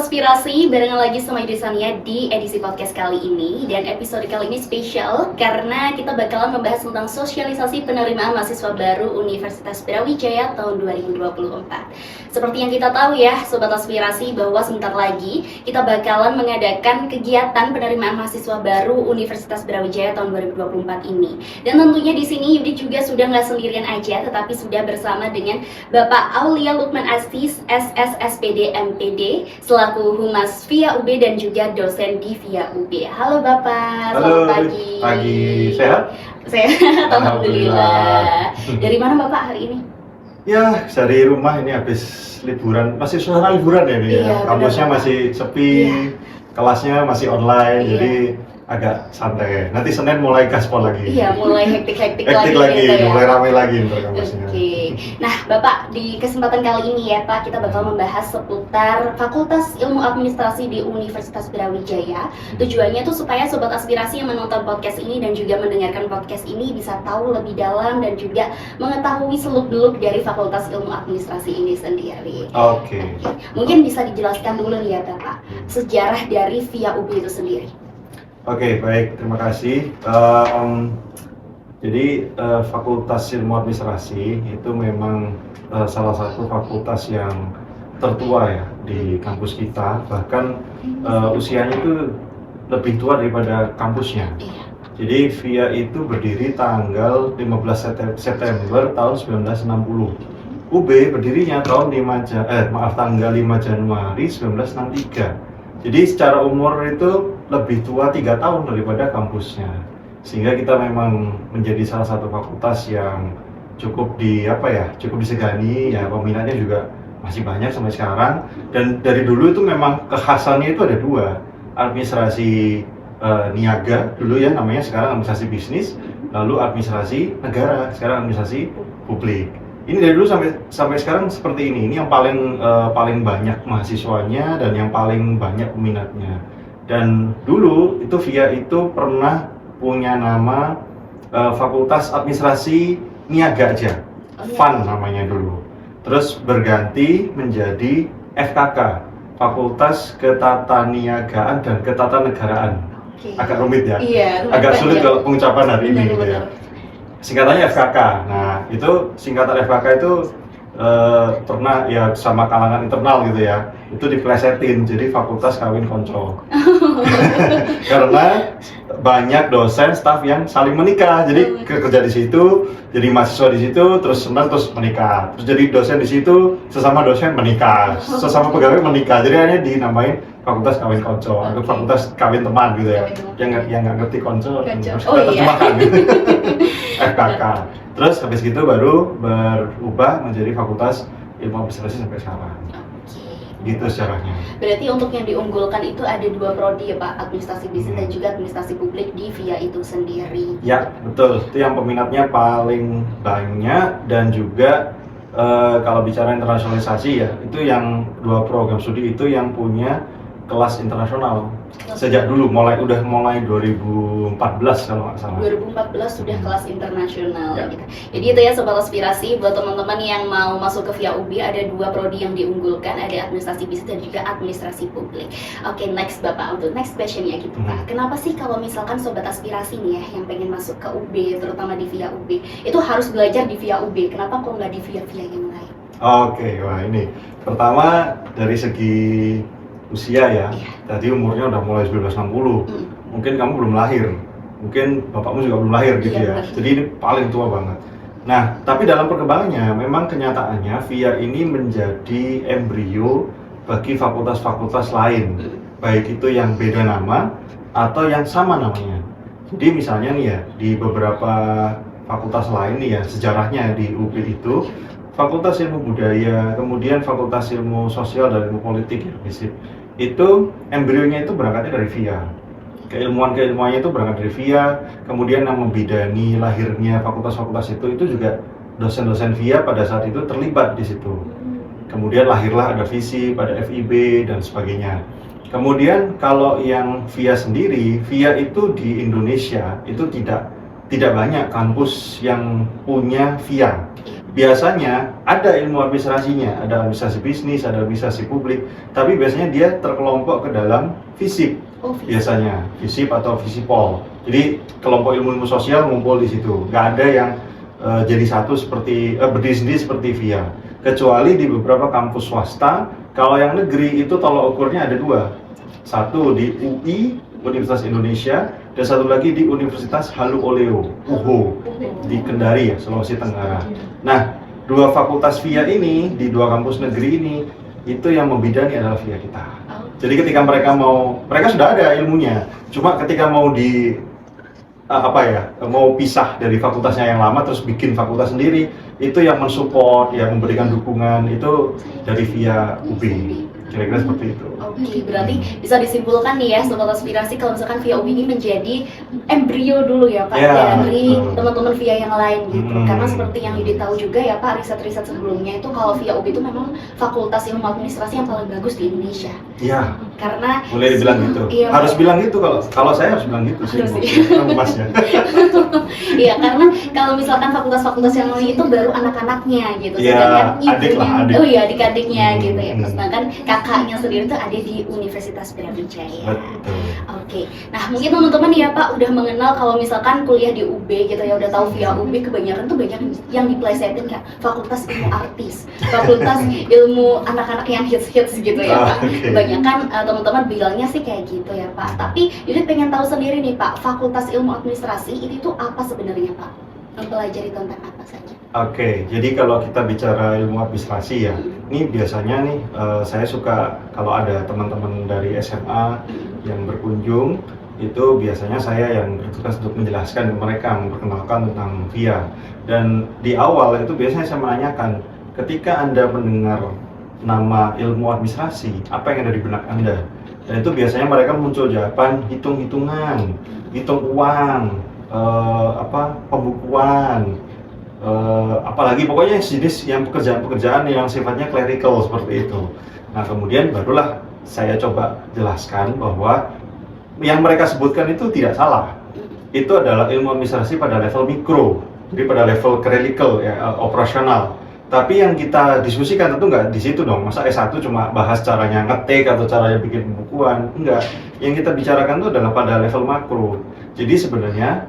Aspirasi, barengan lagi sama Idrisania di edisi podcast kali ini. Dan episode kali ini spesial karena kita bakalan membahas tentang sosialisasi penerimaan mahasiswa baru Universitas Brawijaya tahun 2024. Seperti yang kita tahu ya, Sobat Aspirasi, bahwa sebentar lagi kita bakalan mengadakan kegiatan penerimaan mahasiswa baru Universitas Brawijaya tahun 2024 ini. Dan tentunya di sini Yudi juga sudah nggak sendirian aja, tetapi sudah bersama dengan Bapak Aulia Lukman Aziz, SSSPD MPD, selaku Humas VIA UB dan juga dosen di VIA UB. Halo Bapak, halo, selamat pagi. Pagi, sehat? Sehat, Alhamdulillah. Dari mana Bapak hari ini? Ya, dari rumah ini habis liburan, masih suasana liburan ya ini ya. Kampusnya masih sepi, kelasnya masih online, jadi agak santai. Nanti Senin mulai gaspol lagi. Iya, mulai hektik lagi, gitu ya. mulai ramai lagi ntar kampusnya. Oke. Nah, Bapak, di kesempatan kali ini ya Pak, kita bakal membahas seputar Fakultas Ilmu Administrasi di Universitas Brawijaya. Tujuannya tuh supaya Sobat Aspirasi yang menonton podcast ini dan juga mendengarkan podcast ini bisa tahu lebih dalam dan juga mengetahui seluk-beluk dari Fakultas Ilmu Administrasi ini sendiri. Oke. Mungkin bisa dijelaskan dulu nih ya Bapak, sejarah dari VIA UB itu sendiri. Oke, baik, terima kasih. Jadi Fakultas Ilmu Administrasi itu memang salah satu fakultas yang tertua ya di kampus kita. Bahkan usianya itu lebih tua daripada kampusnya. Jadi VIA itu berdiri tanggal 15 September tahun 1960. UB berdirinya tanggal 5 Januari 1963. Jadi secara umur itu lebih tua 3 tahun daripada kampusnya, sehingga kita memang menjadi salah satu fakultas yang cukup disegani ya, peminatnya juga masih banyak sampai sekarang. Dan dari dulu itu memang kekhasannya itu ada dua, administrasi niaga dulu ya namanya, sekarang administrasi bisnis, lalu administrasi negara, sekarang administrasi publik. Ini dari dulu sampai sekarang seperti ini. Ini yang paling banyak mahasiswanya dan yang paling banyak peminatnya. Dan dulu itu VIA itu pernah punya nama Fakultas Administrasi Niaga aja, FAN namanya dulu. Terus berganti menjadi FKK, Fakultas Ketataniagaan dan Ketatanegaraan. Agak rumit ya, agak sulit kalau pengucapan hari ini gitu ya. Singkatannya FKK. Nah, itu singkatan FKK itu pernah ya sama kalangan internal gitu ya. Itu diplesetin jadi Fakultas Kawin Konco. Karena banyak dosen, staf yang saling menikah. Jadi kerja di situ, jadi mahasiswa di situ, terus senang terus menikah. Terus jadi dosen di situ, sesama dosen menikah, sesama pegawai menikah. Jadi hanya dinamain Fakultas Kawin Konco atau Fakultas Kawin Teman gitu ya. Yang nggak ngerti konco harus kita terjemahkan gitu. FKK. Terus habis gitu baru berubah menjadi Fakultas Ilmu Administrasi sampai sekarang. Gitu sejarahnya. Berarti untuk yang diunggulkan itu ada dua prodi ya Pak, administrasi bisnis dan juga administrasi publik di VIA itu sendiri. Ya betul, itu yang peminatnya paling banyak. Dan juga kalau bicara internasionalisasi ya, itu yang dua program studi itu yang punya kelas internasional sejak dulu, udah mulai 2014 kalau nggak salah. 2014 sudah kelas internasional gitu. Jadi itu ya Sobat Aspirasi, buat teman-teman yang mau masuk ke VIA UB ada dua prodi yang diunggulkan, ada administrasi bisnis dan juga administrasi publik. Oke, next Bapak, untuk next question ya gitu Pak. Kenapa sih kalau misalkan Sobat Aspirasi nih ya yang pengen masuk ke UB, terutama di VIA UB, itu harus belajar di VIA UB? Kenapa kok nggak di VIA yang lain? Oke, wah ini pertama dari segi usia ya, tadi umurnya udah mulai 1960, mungkin kamu belum lahir, mungkin bapakmu juga belum lahir gitu ya, jadi ini paling tua banget. Nah, tapi dalam perkembangannya, memang kenyataannya VIA ini menjadi embrio bagi fakultas-fakultas lain, baik itu yang beda nama atau yang sama namanya. Jadi misalnya nih ya, di beberapa fakultas lain nih ya, sejarahnya di UB itu Fakultas Ilmu Budaya, kemudian Fakultas Ilmu Sosial dan Ilmu Politik ya, FISIP. Itu embrionya itu berangkatnya dari VIA. Keilmuannya itu berangkat dari VIA, kemudian yang membidani lahirnya fakultas-fakultas itu juga dosen-dosen VIA pada saat itu terlibat di situ. Kemudian lahirlah ada FISIP, ada FIB dan sebagainya. Kemudian kalau yang VIA sendiri, VIA itu di Indonesia itu tidak banyak kampus yang punya VIA. biasanya ada ilmu administrasinya, ada administrasi bisnis, ada administrasi publik, tapi biasanya dia terkelompok ke dalam FISIP. Biasanya FISIP atau FISIPOL. Jadi kelompok ilmu sosial ngumpul di situ. Nggak ada yang jadi satu seperti berdiri sendiri seperti VIA. Kecuali di beberapa kampus swasta. Kalau yang negeri itu tolok ukurnya ada dua. Satu di UI, Universitas Indonesia, dan satu lagi di Universitas Halu Oleo, UHO, di Kendari ya, Sulawesi Tenggara. Nah, dua fakultas VIA ini, di dua kampus negeri ini, itu yang membidani adalah VIA kita. Jadi ketika mereka sudah ada ilmunya, cuma ketika mau mau pisah dari fakultasnya yang lama terus bikin fakultas sendiri, itu yang mensupport, yang memberikan dukungan itu dari VIA UB. Kira-kira seperti itu. Oke, berarti bisa disimpulkan nih ya Sobat Aspirasi, kalau misalkan VIA UB ini menjadi embrio dulu ya Pak, dari teman-teman VIA yang lain gitu. Karena seperti yang Yudi tahu juga ya Pak, riset-riset sebelumnya itu kalau VIA UB itu memang fakultas ilmu administrasi yang paling bagus di Indonesia. Iya. Karena boleh dibilang gitu. Iya, harus bilang gitu, kalau saya harus bilang gitu sih. Masnya. Iya, karena kalau misalkan fakultas-fakultas yang lain itu baru anak-anaknya gitu. Iya, adik. Oh iya, adik-adiknya gitu ya. Sedangkan kakaknya sendiri tuh ada di Universitas Brawijaya. Betul. Oke. Nah, mungkin teman-teman ya Pak udah mengenal kalau misalkan kuliah di UB gitu ya, udah tahu VIA UB kebanyakan tuh banyak yang diplesetin kayak fakultas ilmu artis, fakultas ilmu anak-anak yang hits-hits gitu ya Pak. Kebanyakan teman-teman bilangnya sih kayak gitu ya Pak. Tapi Yudi pengen tahu sendiri nih Pak, fakultas ilmu administrasi ini tuh apa sebenarnya Pak? Mempelajari tentang apa saja? Oke, jadi kalau kita bicara ilmu administrasi ya, ini biasanya nih saya suka kalau ada teman-teman dari SMA yang berkunjung, itu biasanya saya yang bertugas untuk menjelaskan ke mereka, memperkenalkan tentang VIA. Dan di awal itu biasanya saya menanyakan, ketika Anda mendengar nama ilmu administrasi, apa yang ada di benak Anda? Dan itu biasanya mereka muncul jawaban hitung-hitungan, hitung uang, pembukuan, apalagi pokoknya jenis yang pekerjaan-pekerjaan yang sifatnya clerical seperti itu. Nah, kemudian barulah saya coba jelaskan bahwa yang mereka sebutkan itu tidak salah. Itu adalah ilmu administrasi pada level mikro, jadi pada level clerical ya, operasional. Tapi yang kita diskusikan tentu nggak di situ dong. Masa S1 cuma bahas caranya ngetik atau caranya bikin pembukuan, enggak. Yang kita bicarakan itu adalah pada level makro. Jadi sebenarnya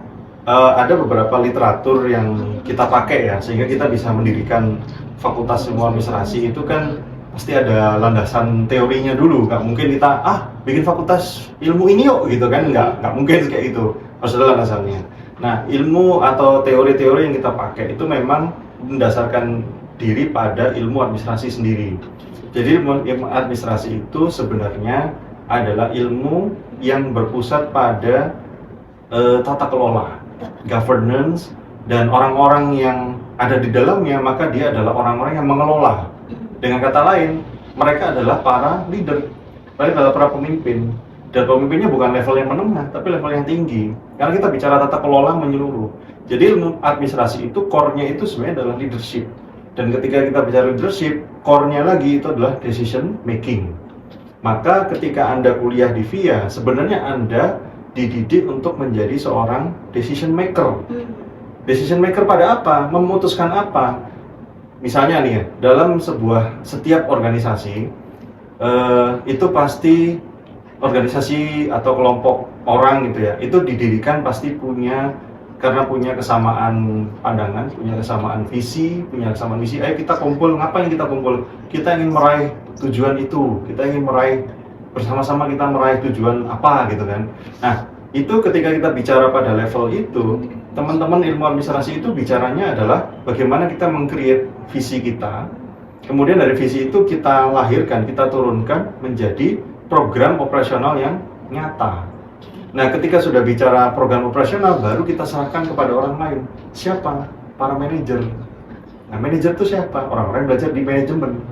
ada beberapa literatur yang kita pakai ya, sehingga kita bisa mendirikan fakultas ilmu administrasi itu kan pasti ada landasan teorinya dulu. Nggak mungkin kita bikin fakultas ilmu ini yuk gitu kan, nggak mungkin kayak gitu, harus ada landasannya. Nah, ilmu atau teori-teori yang kita pakai itu memang mendasarkan diri pada ilmu administrasi sendiri. Jadi ilmu administrasi itu sebenarnya adalah ilmu yang berpusat pada tata kelola, governance, dan orang-orang yang ada di dalamnya, maka dia adalah orang-orang yang mengelola. Dengan kata lain, mereka adalah para leader, mereka adalah para pemimpin. Dan pemimpinnya bukan level yang menengah, tapi level yang tinggi. Karena kita bicara tata kelola menyeluruh. Jadi ilmu administrasi itu core-nya itu sebenarnya adalah leadership. Dan ketika kita bicara leadership, core-nya lagi itu adalah decision making. Maka ketika Anda kuliah di VIA, sebenarnya Anda dididik untuk menjadi seorang decision maker. Decision maker pada apa? Memutuskan apa? Misalnya nih ya, dalam setiap organisasi, itu pasti organisasi atau kelompok orang gitu ya, itu didirikan pasti karena punya kesamaan pandangan, punya kesamaan visi, ayo kita kumpul, ngapain kita kumpul? Kita ingin meraih tujuan itu, kita ingin bersama-sama kita meraih tujuan apa gitu kan. Nah, itu ketika kita bicara pada level itu, teman-teman ilmu administrasi itu bicaranya adalah bagaimana kita meng-create visi kita, kemudian dari visi itu kita lahirkan, kita turunkan menjadi program operasional yang nyata. Nah, ketika sudah bicara program operasional, baru kita serahkan kepada orang lain. Siapa? Para manajer. Nah, manajer itu siapa? Orang-orang yang belajar di manajemen.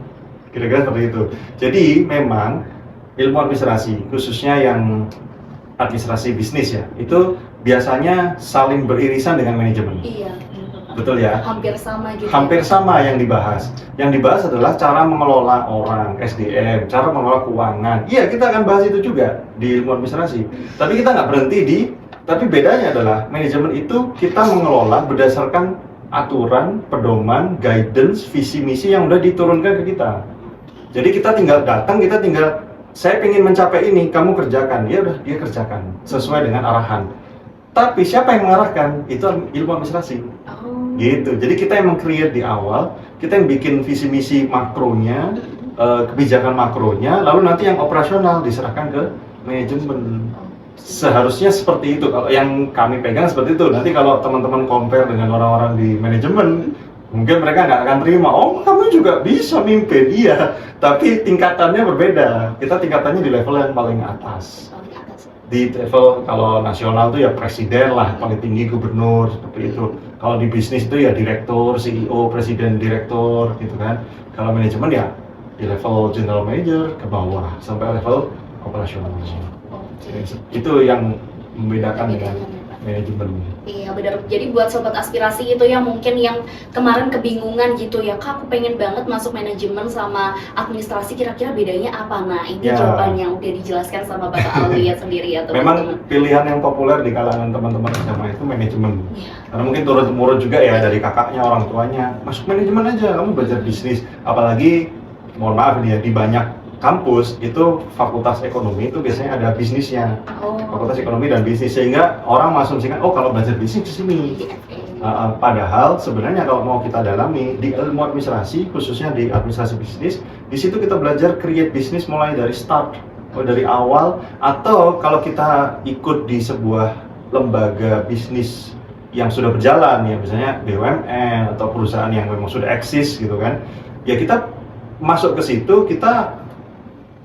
Kira-kira seperti itu. Jadi, memang ilmu administrasi, khususnya yang administrasi bisnis ya, itu biasanya saling beririsan dengan manajemen. Iya. Betul ya? Hampir sama gitu. Hampir sama yang dibahas. Yang dibahas adalah cara mengelola orang, SDM, cara mengelola keuangan. Iya, kita akan bahas itu juga di ilmu administrasi. Tapi kita nggak berhenti tapi bedanya adalah manajemen itu kita mengelola berdasarkan aturan, pedoman, guidance, visi misi yang udah diturunkan ke kita. Jadi kita tinggal datang, kita tinggal saya ingin mencapai ini, kamu kerjakan. Ya udah, dia kerjakan sesuai dengan arahan. Tapi siapa yang mengarahkan? Itu ilmu administrasi. Gitu. Jadi kita yang meng-create di awal, kita yang bikin visi misi makronya, kebijakan makronya, lalu nanti yang operasional diserahkan ke manajemen. Seharusnya seperti itu. Kalau yang kami pegang seperti itu. Nanti kalau teman-teman compare dengan orang-orang di manajemen, mungkin mereka nggak akan terima. Oh, kamu juga bisa mimpin, iya. Tapi tingkatannya berbeda. Kita tingkatannya di level yang paling atas. Di level kalau nasional tuh ya presiden lah, paling tinggi gubernur seperti itu. Kalau di bisnis itu ya direktur, CEO, presiden, direktur gitu kan. Kalau manajemen ya di level general manager ke bawah sampai level operasional. Itu yang membedakan dengan manajemen. Iya benar. Jadi buat sobat aspirasi itu ya mungkin yang kemarin kebingungan gitu ya, Kak, aku pengen banget masuk manajemen sama administrasi, kira-kira bedanya apa? Nah ini jawaban yang udah dijelaskan sama Bapak Alwi sendiri ya teman-teman. Memang pilihan yang populer di kalangan teman-teman SMA itu manajemen. Karena mungkin turun-temurun juga ya dari kakaknya, orang tuanya, masuk manajemen aja, kamu belajar bisnis. Apalagi mohon maaf nih ya, di banyak kampus itu fakultas ekonomi itu biasanya ada bisnisnya, fakultas ekonomi dan bisnis, sehingga orang mengasumsikan oh kalau belajar bisnis di sini. Padahal sebenarnya kalau mau kita dalami di ilmu administrasi, khususnya di administrasi bisnis, di situ kita belajar create bisnis mulai dari start, dari awal, atau kalau kita ikut di sebuah lembaga bisnis yang sudah berjalan ya, misalnya BUMN atau perusahaan yang memang sudah eksis gitu kan, ya kita masuk ke situ, kita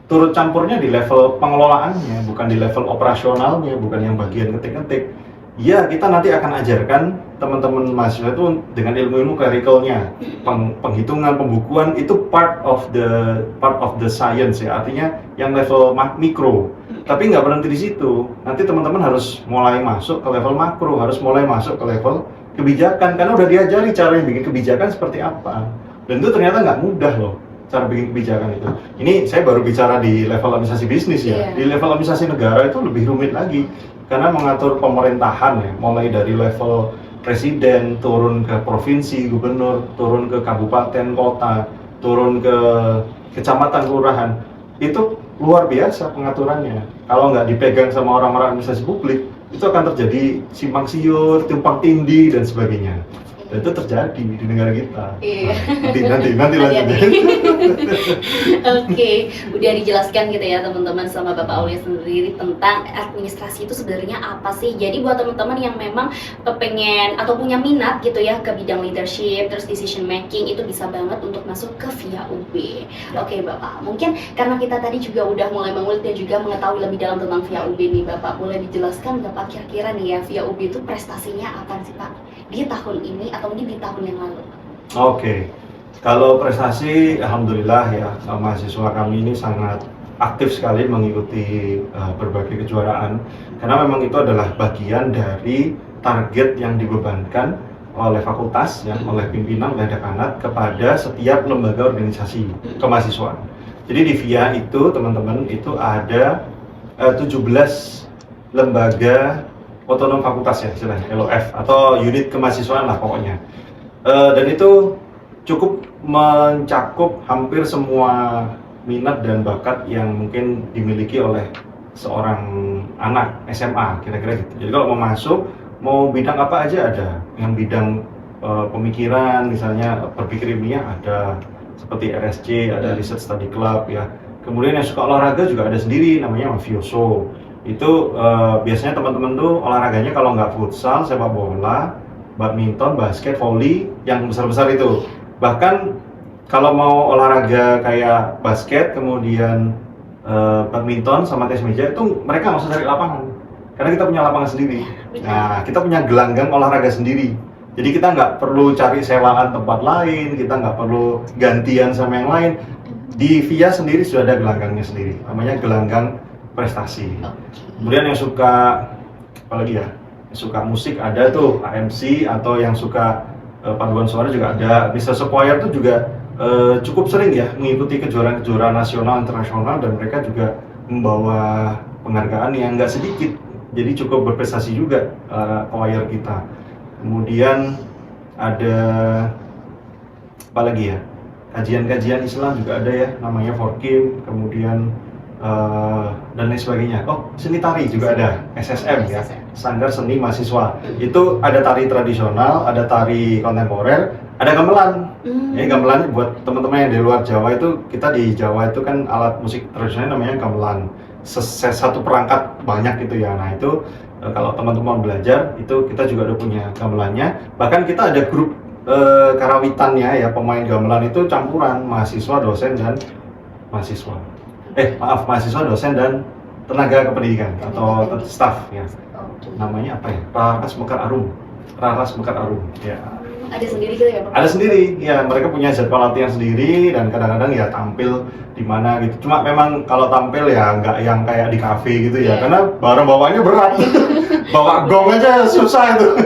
turut campurnya di level pengelolaannya, bukan di level operasionalnya, bukan yang bagian ketik-ketik. Ya, kita nanti akan ajarkan teman-teman mahasiswa itu dengan ilmu-ilmu clericalnya, penghitungan, pembukuan itu part of the science ya, artinya yang level mikro. Tapi nggak berhenti di situ. Nanti teman-teman harus mulai masuk ke level makro, harus mulai masuk ke level kebijakan, karena udah diajari cara yang bikin kebijakan seperti apa. Dan itu ternyata nggak mudah loh, cara bikin kebijakan itu. Ini saya baru bicara di level administrasi bisnis ya. Di level administrasi negara itu lebih rumit lagi, karena mengatur pemerintahan ya, mulai dari level presiden, turun ke provinsi, gubernur, turun ke kabupaten, kota, turun ke kecamatan, kelurahan. Itu luar biasa pengaturannya. Kalau nggak dipegang sama orang-orang administrasi publik, itu akan terjadi simpang siur, tumpang tindih, dan sebagainya. Dan itu terjadi di negara kita. Nanti lanjut. Oke, udah dijelaskan gitu ya teman-teman sama Bapak Aulia sendiri tentang administrasi itu sebenarnya apa sih. Jadi buat teman-teman yang memang pengen atau punya minat gitu ya ke bidang leadership, terus decision making, itu bisa banget untuk masuk ke VIA UB. Oke Bapak, mungkin karena kita tadi juga udah mulai mengulik dan juga mengetahui lebih dalam tentang VIA UB nih Bapak, boleh dijelaskan Bapak kira-kira nih ya VIA UB itu prestasinya apa sih Pak di tahun ini atau mungkin di tahun yang lalu? Oke. Kalau prestasi, alhamdulillah ya, mahasiswa kami ini sangat aktif sekali mengikuti berbagai kejuaraan, karena memang itu adalah bagian dari target yang dibebankan oleh fakultas, ya, oleh pimpinan, oleh dekanat kepada setiap lembaga organisasi kemahasiswaan. Jadi di VIA itu teman-teman itu ada 17 lembaga otonom fakultas ya, istilahnya LOF atau unit kemahasiswaan lah pokoknya. Dan itu cukup mencakup hampir semua minat dan bakat yang mungkin dimiliki oleh seorang anak SMA, kira-kira gitu. Jadi kalau mau masuk, mau bidang apa aja ada. Yang bidang pemikiran, misalnya berpikir ilmiah ada, seperti RSC, ada Research Study Club ya. Kemudian yang suka olahraga juga ada sendiri, namanya Mafioso. Itu biasanya teman-teman tuh olahraganya kalau nggak futsal, sepak bola, badminton, basket, volley, yang besar-besar itu. Bahkan kalau mau olahraga kayak basket, kemudian badminton sama tenis meja, itu mereka nggak usah cari lapangan, karena kita punya lapangan sendiri. Nah, kita punya gelanggang olahraga sendiri. Jadi kita nggak perlu cari sewaan tempat lain, kita nggak perlu gantian sama yang lain. Di VIA sendiri sudah ada gelanggangnya sendiri, namanya gelanggang prestasi. Kemudian yang suka apalagi ya, yang suka musik ada tuh AMC, atau yang suka paduan suara juga ada. Bisa choir tuh juga cukup sering ya mengikuti kejuaraan-kejuaraan nasional, internasional, dan mereka juga membawa penghargaan yang nggak sedikit. Jadi cukup berprestasi juga choir kita. Kemudian ada apa lagi ya, kajian-kajian Islam juga ada ya, namanya Forkim, kemudian dan lain sebagainya. Oh, seni tari juga ada, SSM ya, Sanggar Seni Mahasiswa. Itu ada tari tradisional, ada tari kontemporer, ada gamelan. Ya, gamelan buat teman-teman yang di luar Jawa itu, kita di Jawa itu kan alat musik tradisional namanya gamelan. Satu perangkat banyak gitu ya. Nah itu kalau teman-teman belajar itu kita juga udah punya gamelannya. Bahkan kita ada grup karawitannya ya, pemain gamelan itu campuran mahasiswa, dosen dan mahasiswa. Mahasiswa, dosen dan tenaga kependidikan atau staff ya. Namanya apa ya? Raras Mekar Arum. Ya. Ada sendiri gitu ya Pak? Ada sendiri, ya mereka punya jadwal latihan sendiri dan kadang-kadang ya tampil di mana gitu. Cuma memang kalau tampil ya nggak yang kayak di kafe gitu ya, karena barang bawaannya berat. Bawa gong aja susah itu.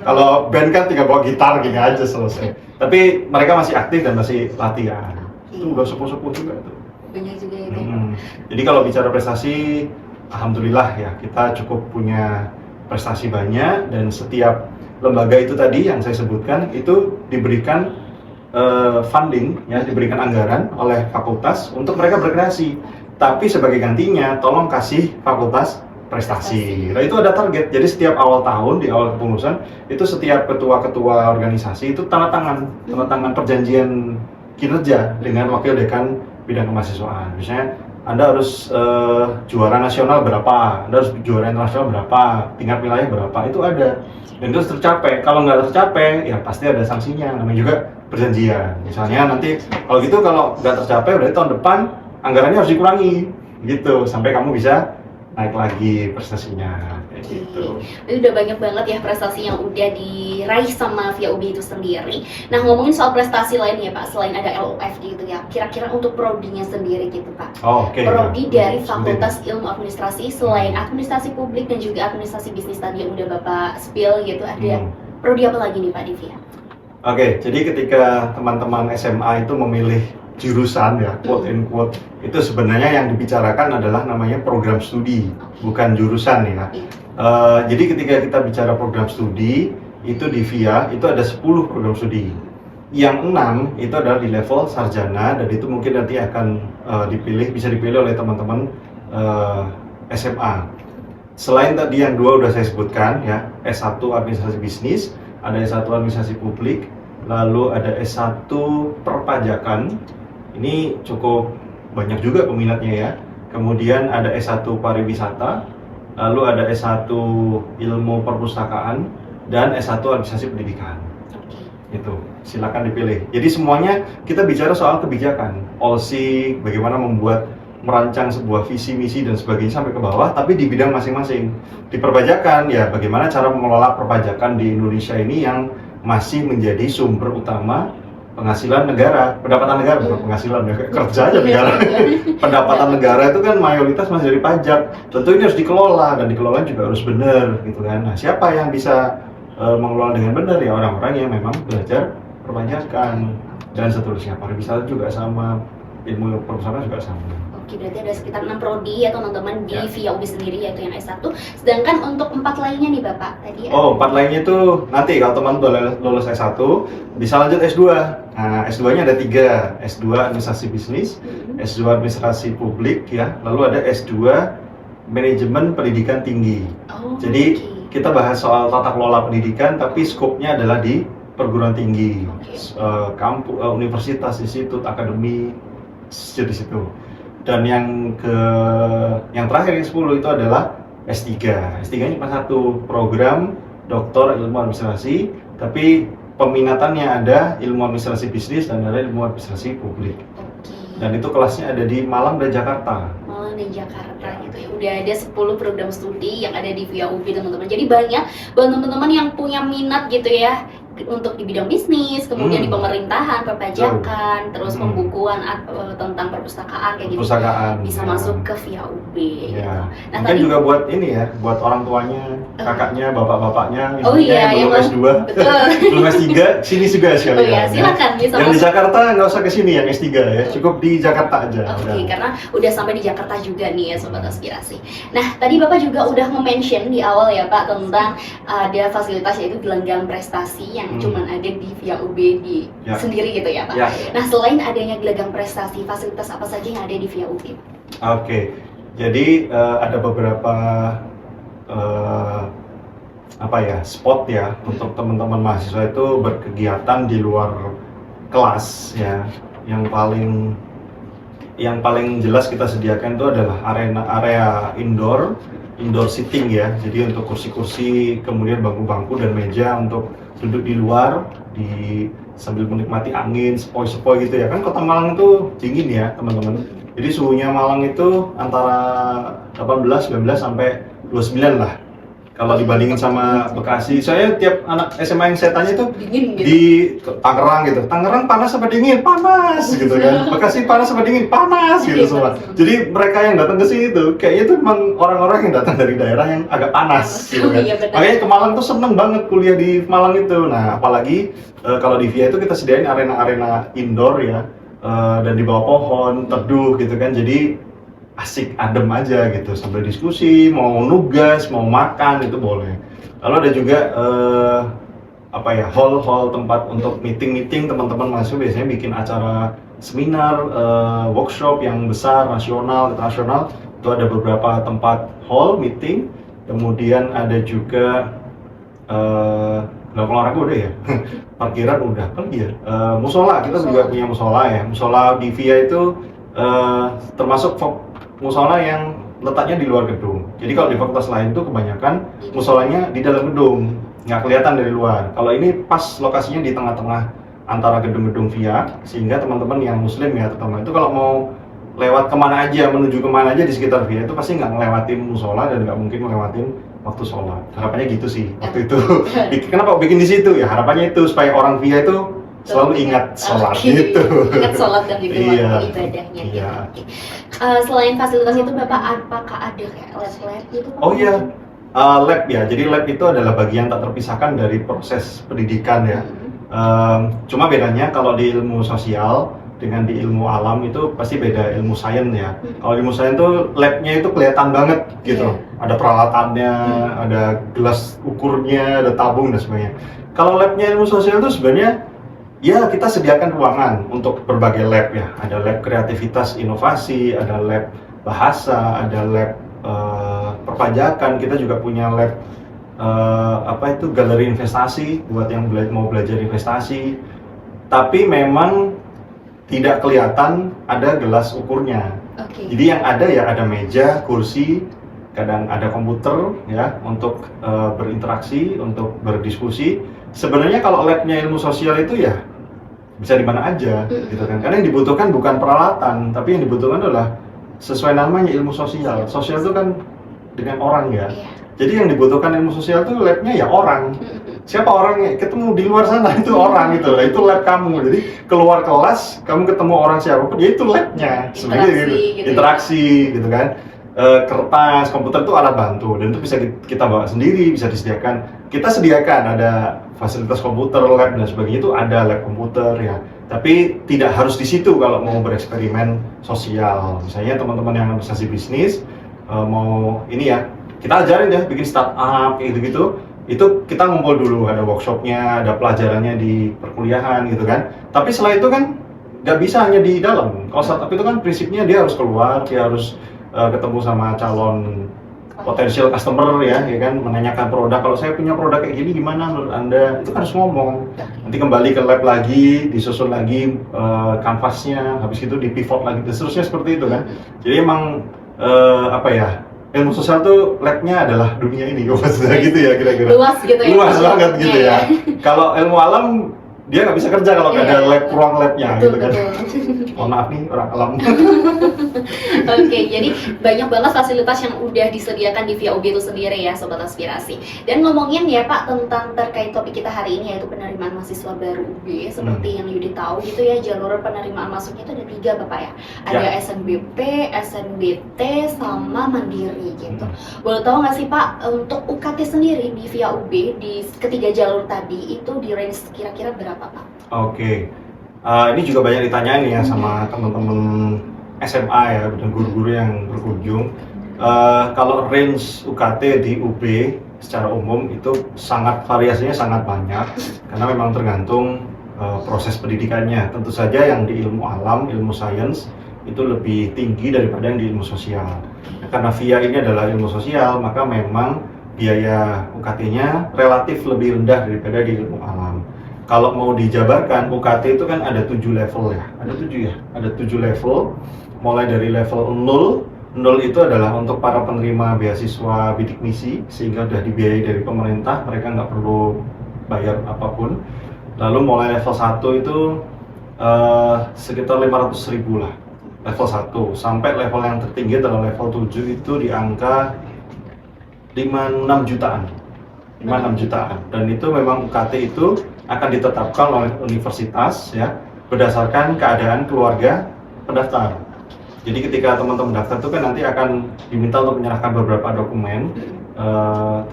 Kalau band kan tinggal bawa gitar gini aja selesai. Tapi mereka masih aktif dan masih latihan. Itu udah sepuh-sepuh juga tuh. Banyak juga ya. Jadi kalau bicara prestasi, alhamdulillah ya kita cukup punya prestasi banyak, dan setiap lembaga itu tadi yang saya sebutkan itu diberikan funding ya, diberikan anggaran oleh fakultas untuk mereka berkreasi. Tapi sebagai gantinya tolong kasih fakultas prestasi. Nah itu ada target. Jadi setiap awal tahun, di awal kepengurusan itu setiap ketua-ketua organisasi itu tanda tangan perjanjian kinerja dengan wakil dekan bidang kemahasiswaan. Misalnya Anda harus juara nasional berapa, Anda harus juara internasional berapa, tingkat wilayah berapa, itu ada. Dan itu harus tercapai. Kalau nggak tercapai, ya pasti ada sanksinya. Namanya juga perjanjian. Misalnya nanti kalau gitu, kalau nggak tercapai, berarti tahun depan anggarannya harus dikurangi, gitu, sampai kamu bisa naik lagi prestasinya, kayak gitu. Itu udah banyak banget ya prestasi yang udah diraih sama Via UB itu sendiri. Nah, ngomongin soal prestasi lain ya Pak, selain ada LOF gitu ya, kira-kira untuk prodinya sendiri gitu Pak. Prodi dari Fakultas Ilmu Administrasi, selain administrasi publik dan juga administrasi bisnis tadi yang udah Bapak spill gitu, ada prodi apa lagi nih Pak di Via? Jadi ketika teman-teman SMA itu memilih jurusan ya, quote and quote, itu sebenarnya yang dibicarakan adalah namanya program studi, bukan jurusan ya. Jadi ketika kita bicara program studi, itu di VIA itu ada 10 program studi. Yang 6 itu adalah di level sarjana, dan itu mungkin nanti akan bisa dipilih oleh teman-teman SMA. Selain tadi yang 2 udah saya sebutkan ya, S1 Administrasi Bisnis, ada S1 Administrasi Publik, lalu ada S1 Perpajakan. Ini cukup banyak juga peminatnya ya. Kemudian ada S1 Pariwisata, lalu ada S1 Ilmu Perpustakaan, dan S1 Administrasi Pendidikan. Itu, silakan dipilih. Jadi semuanya kita bicara soal kebijakan, policy, bagaimana merancang sebuah visi, misi, dan sebagainya sampai ke bawah, tapi di bidang masing-masing. Di perpajakan, ya bagaimana cara mengelola perpajakan di Indonesia ini yang masih menjadi sumber utama penghasilan negara, pendapatan negara, bukan penghasilan ya, kerja aja negara. Pendapatan negara itu kan mayoritas masih dari pajak. Tentu ini harus dikelola, dan dikelola juga harus benar gitu kan. Nah, siapa yang bisa mengelola dengan benar? Ya orang-orang yang memang belajar perpajakan dan seterusnya. Pariwisata juga sama, ilmu perpustakaan juga sama. Oke, berarti ada sekitar 6 prodi ya teman-teman di Via UB sendiri, yaitu yang S1. Sedangkan untuk 4 lainnya nih Bapak tadi. 4 lainnya itu nanti kalau teman udah lulus S1 bisa lanjut S2. Nah, S2-nya ada 3, S2 Administrasi Bisnis, S2 Administrasi Publik ya, lalu ada S2 Manajemen Pendidikan Tinggi. Jadi kita bahas soal tata kelola pendidikan, tapi skopnya adalah di perguruan tinggi, kampus, universitas, institut, akademi, di situ. Dan yang terakhir yang 10 itu adalah S3. S3-nya cuma 1, program Doktor Ilmu Administrasi, tapi peminatannya ada Ilmu Administrasi Bisnis dan ada Ilmu Administrasi Publik. Dan itu kelasnya ada di Malang dan Jakarta. Malang dan Jakarta gitu ya. Udah ada 10 program studi yang ada di Via UB teman-teman. Jadi banyak buat teman-teman yang punya minat gitu ya, untuk di bidang bisnis, kemudian di pemerintahan, perpajakan, terus pembukuan tentang perpustakaan kayak gitu. Bisa masuk ke Via UB. Gitu. Nah, mungkin juga buat ini ya, buat orang tuanya, kakaknya, bapak-bapaknya, yang belum S2, belum S3, sini juga sekalian. Oh iya, silakan bisa. Yang di Jakarta nggak usah ke sini yang S3 ya, cukup di Jakarta aja. Karena udah sampai di Jakarta juga nih ya Sobat Aspirasi. Nah, tadi Bapak juga udah mention di awal ya Pak tentang ada fasilitas yaitu gelanggang prestasi yang yang Hmm. cuman ada di via UB di Ya. sendiri gitu ya Pak. Ya. Nah selain adanya gelagang prestasi, fasilitas apa saja yang ada di via UB? Oke, jadi ada beberapa spot ya untuk teman-teman mahasiswa itu berkegiatan di luar kelas ya. Yang paling jelas kita sediakan itu adalah area indoor seating ya. Jadi untuk kursi-kursi, kemudian bangku-bangku dan meja untuk duduk di luar sambil menikmati angin, sepoi-sepoi gitu ya. Kan Kota Malang itu dingin ya, teman-teman. Jadi suhunya Malang itu antara 18, 19 sampai 29 lah. Kalau dibandingin sama Bekasi, saya tiap anak SMA yang saya tanya itu Dingin gitu. di Tangerang gitu. Tangerang panas apa dingin? Panas gitu kan. Bekasi panas apa dingin? Panas gitu semua. Jadi mereka yang datang ke sini tuh kayaknya tuh memang orang-orang yang datang dari daerah yang agak panas gitu kan. Iya, benar. Makanya ke Malang tuh seneng banget kuliah di Malang itu. Nah, apalagi kalau di VIA itu kita sediain arena-arena indoor ya. Dan di bawah pohon, teduh gitu kan. Jadi asik adem aja gitu sambil diskusi, mau nugas, mau makan itu boleh. Lalu ada juga hall tempat untuk meeting teman-teman mahasiswa biasanya bikin acara seminar, workshop yang besar, nasional, internasional. Itu ada beberapa tempat hall meeting. Kemudian ada juga nggak olahraga udah ya, parkiran udah, apalagi ya, musola, kita juga punya musola ya. Musola di VIA itu termasuk musola yang letaknya di luar gedung. Jadi kalau di fakultas lain tuh kebanyakan musolanya di dalam gedung, nggak kelihatan dari luar. Kalau ini pas lokasinya di tengah-tengah antara gedung-gedung VIA, sehingga teman-teman yang muslim ya terutama itu kalau mau lewat kemana aja, menuju kemana aja di sekitar VIA itu pasti nggak ngelewatin musola dan nggak mungkin ngelewatin waktu sholat. Harapannya gitu sih waktu itu. Kenapa bikin di situ ya? Harapannya itu supaya orang VIA itu selalu ingat sholat gitu. Ingat sholat dan juga Iya. waktu ibadahnya gitu. Iya. Oke. Selain fasilitas itu Bapak apakah ada kayak lab-lab gitu Pak? Oh iya, lab ya. Jadi lab itu adalah bagian tak terpisahkan dari proses pendidikan ya. Cuma bedanya kalau di ilmu sosial dengan di ilmu alam itu pasti beda ilmu sains ya. Kalau ilmu sains itu labnya itu kelihatan banget gitu. Ada peralatannya, ada gelas ukurnya, ada tabung dan sebagainya. Kalau labnya ilmu sosial itu sebenarnya ya kita sediakan ruangan untuk berbagai lab ya. Ada lab kreativitas inovasi, ada lab bahasa, ada lab perpajakan. Kita juga punya lab galeri investasi buat yang mau belajar investasi. Tapi memang tidak kelihatan ada gelas ukurnya. Oke. Jadi yang ada ya ada meja, kursi, kadang ada komputer ya untuk berinteraksi, untuk berdiskusi. Sebenarnya kalau labnya ilmu sosial itu ya bisa di mana aja gitu kan. Karena yang dibutuhkan bukan peralatan, tapi yang dibutuhkan adalah sesuai namanya ilmu sosial. Sosial itu kan dengan orang ya. Jadi yang dibutuhkan ilmu sosial itu labnya ya orang. Siapa orangnya? Ketemu di luar sana itu orang gitu. Itu lab kamu. Jadi keluar kelas kamu ketemu orang siapapun ya itu labnya. Sebenarnya gitu. Interaksi gitu kan. Kertas, komputer itu alat bantu dan itu bisa kita bawa sendiri, bisa disediakan. Kita sediakan ada fasilitas komputer, lab dan sebagainya itu ada lab komputer ya. Tapi tidak harus di situ kalau mau bereksperimen sosial. Misalnya teman-teman yang administrasi bisnis mau ini ya, kita ajarin ya bikin startup kayak gitu-gitu. Itu kita ngumpul dulu, ada workshopnya, ada pelajarannya di perkuliahan gitu kan. Tapi setelah itu kan nggak bisa hanya di dalam. Kalau startup itu kan prinsipnya dia harus keluar, dia harus ketemu sama calon potensial customer ya kan, menanyakan produk. Kalau saya punya produk kayak gini gimana menurut Anda? Itu harus ngomong. Nanti kembali ke lab lagi, disusun lagi kanvasnya, habis itu di pivot lagi, dan seterusnya seperti itu kan. Jadi emang ilmu sosial tuh labnya adalah dunia ini, maksudnya gitu ya kira-kira. Luas gitu ya. Luas banget gitu ya. Kalau ilmu alam dia nggak bisa kerja kalau nggak ada ruang labnya gitu kan. Mohon maaf nih orang alam. Oke, jadi banyak banget fasilitas yang udah disediakan di VIA UB itu sendiri ya Sobat Aspirasi. Dan ngomongin ya Pak tentang terkait topik kita hari ini yaitu penerimaan mahasiswa baru UB. Seperti yang Yudi tahu gitu ya, jalur penerimaan masuknya itu ada 3 Bapak ya. Ada SNBP, SNBT, sama Mandiri gitu. Boleh tahu nggak sih Pak untuk UKT sendiri di VIA UB di ketiga jalur tadi itu di range kira-kira berapa Pak? Oke. Ini juga banyak ditanyain ya sama teman-teman SMA ya dan guru-guru yang berkunjung. Kalau range UKT di UB secara umum itu variasinya sangat banyak karena memang tergantung proses pendidikannya. Tentu saja yang di ilmu alam, ilmu sains itu lebih tinggi daripada yang di ilmu sosial. Nah, karena VIA ini adalah ilmu sosial, maka memang biaya UKT-nya relatif lebih rendah daripada di ilmu alam. Kalau mau dijabarkan, UKT itu kan ada 7 level ya, ada 7 level, mulai dari level 0 itu adalah untuk para penerima beasiswa bidik misi, sehingga sudah dibiayai dari pemerintah, mereka nggak perlu bayar apapun. Lalu mulai level 1 itu sekitar 500.000 lah, level 1, sampai level yang tertinggi adalah level 7 itu di angka 5-6 jutaan. Dan itu memang UKT itu akan ditetapkan oleh universitas ya berdasarkan keadaan keluarga pendaftar. Jadi ketika teman-teman daftar itu kan nanti akan diminta untuk menyerahkan beberapa dokumen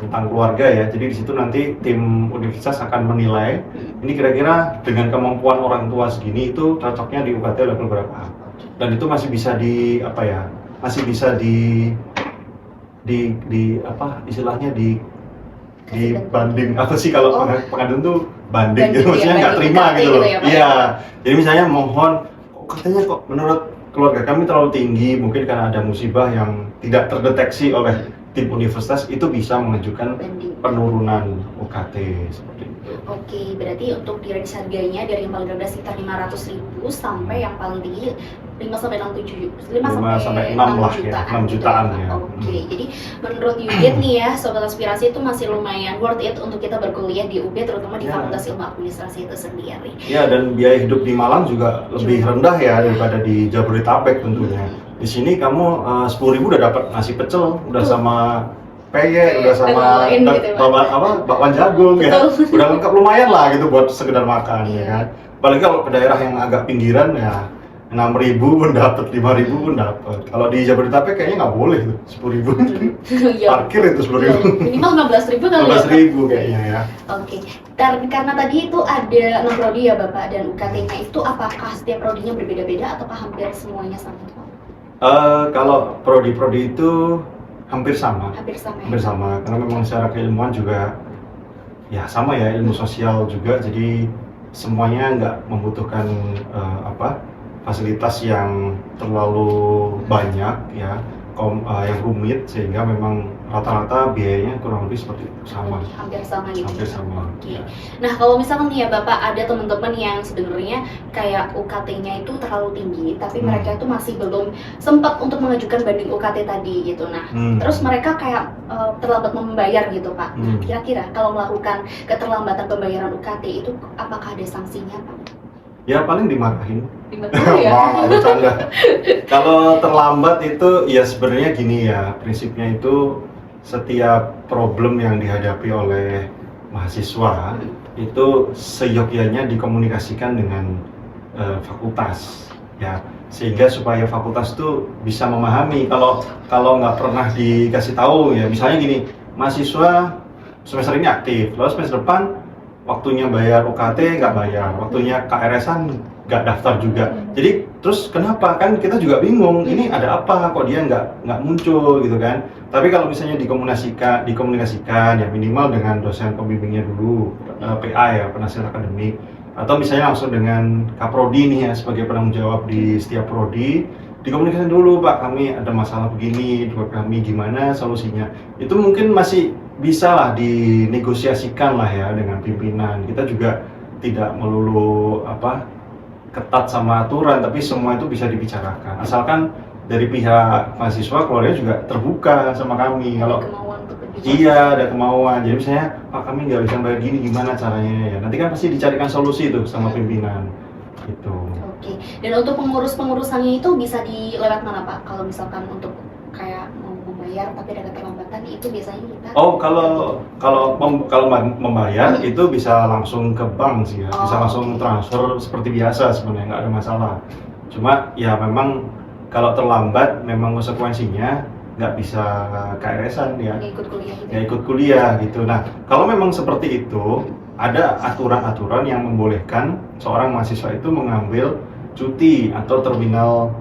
tentang keluarga ya. Jadi di situ nanti tim universitas akan menilai ini kira-kira dengan kemampuan orang tua segini itu cocoknya di UKT level berapa. Dan itu masih bisa dibanding apa sih kalau pengadilan tuh banding gitu, maksudnya nggak terima gitu loh. Iya. Jadi misalnya mohon katanya kok menurut keluarga kami terlalu tinggi, mungkin karena ada musibah yang tidak terdeteksi oleh tim universitas, itu bisa mengajukan penurunan UKT seperti itu. Oke, berarti untuk di range harganya dari yang paling rendah sekitar 500.000 sampai yang paling tinggi 5 sampai 6 jutaan ya. Oke, jadi menurut Yudit nih ya, Sobat Aspirasi itu masih lumayan worth it untuk kita berkuliah di UB, terutama di Fakultas Ilmu Administrasi itu sendiri. Ya, dan biaya hidup di Malang juga lebih rendah ya daripada di Jabodetabek tentunya. Di sini kamu 10.000 udah dapat nasi pecel, udah sama peyek, udah sama bakwan jagung ya, udah lengkap lumayan lah gitu buat sekedar makan ya kan. Apalagi kalau ke daerah yang agak pinggiran ya 6.000 pun dapat, 5.000 pun dapat. Kalau di Jabodetabek kayaknya nggak boleh tuh 10.000. Parkir itu 10.000. Minimal 15.000 kali. 15.000 kayaknya ya. Oke. Karena tadi itu ada 6 prodi ya Bapak, dan UKT-nya itu apakah setiap prodinya berbeda-beda ataukah hampir semuanya sama? Kalau prodi-prodi itu hampir sama. Hampir sama, karena memang secara keilmuan juga ya sama ya, ilmu sosial juga, jadi semuanya nggak membutuhkan fasilitas yang terlalu banyak ya, yang rumit, sehingga memang rata-rata biayanya kurang lebih seperti itu, hampir sama gitu. Hampir sama. Oke. Nah, kalau misalkan nih ya Bapak, ada teman-teman yang sebenarnya kayak UKT-nya itu terlalu tinggi, tapi mereka itu masih belum sempat untuk mengajukan banding UKT tadi gitu. Nah, terus mereka kayak terlambat membayar gitu Pak. Kira-kira kalau melakukan keterlambatan pembayaran UKT itu apakah ada sanksinya Pak? Ya paling dimarahin. Ya? Wah, bercanda. Kalau terlambat itu ya sebenarnya gini ya, prinsipnya itu setiap problem yang dihadapi oleh mahasiswa itu seyogyanya dikomunikasikan dengan fakultas ya, sehingga supaya fakultas itu bisa memahami. Kalau nggak pernah dikasih tahu ya, misalnya gini, mahasiswa semester ini aktif, lalu semester depan waktunya bayar UKT nggak bayar, waktunya KRS-an nggak daftar juga. Jadi terus kenapa, kan kita juga bingung, ini ada apa kok dia nggak muncul gitu kan. Tapi kalau misalnya dikomunikasikan ya minimal dengan dosen pembimbingnya dulu, PA ya, penasihat akademik, atau misalnya langsung dengan Kaprodi nih ya sebagai penanggung jawab di setiap prodi, dikomunikasikan dulu, Pak kami ada masalah begini, buat kami gimana solusinya. Itu mungkin masih bisa lah dinegosiasikan lah ya dengan pimpinan. Kita juga tidak melulu ketat sama aturan, tapi semua itu bisa dibicarakan. Asalkan dari pihak mahasiswa keluarnya juga terbuka sama kami. Kalau iya ada kemauan, jadi misalnya Pak kami nggak bisa bayar gini, gimana caranya ya? Nanti kan pasti dicarikan solusi itu sama pimpinan. Gitu. Oke. Dan untuk pengurusannya itu bisa di lewat mana Pak? Kalau misalkan untuk kayak mau membayar tapi ada keterlambatan, itu biasanya kita kalau membayar itu bisa langsung ke bank sih ya, bisa langsung transfer seperti biasa sebenarnya, nggak ada masalah. Cuma ya memang kalau terlambat memang konsekuensinya nggak bisa KRS-an ya, nggak ikut kuliah gitu. Nah kalau memang seperti itu, ada aturan-aturan yang membolehkan seorang mahasiswa itu mengambil cuti atau terminal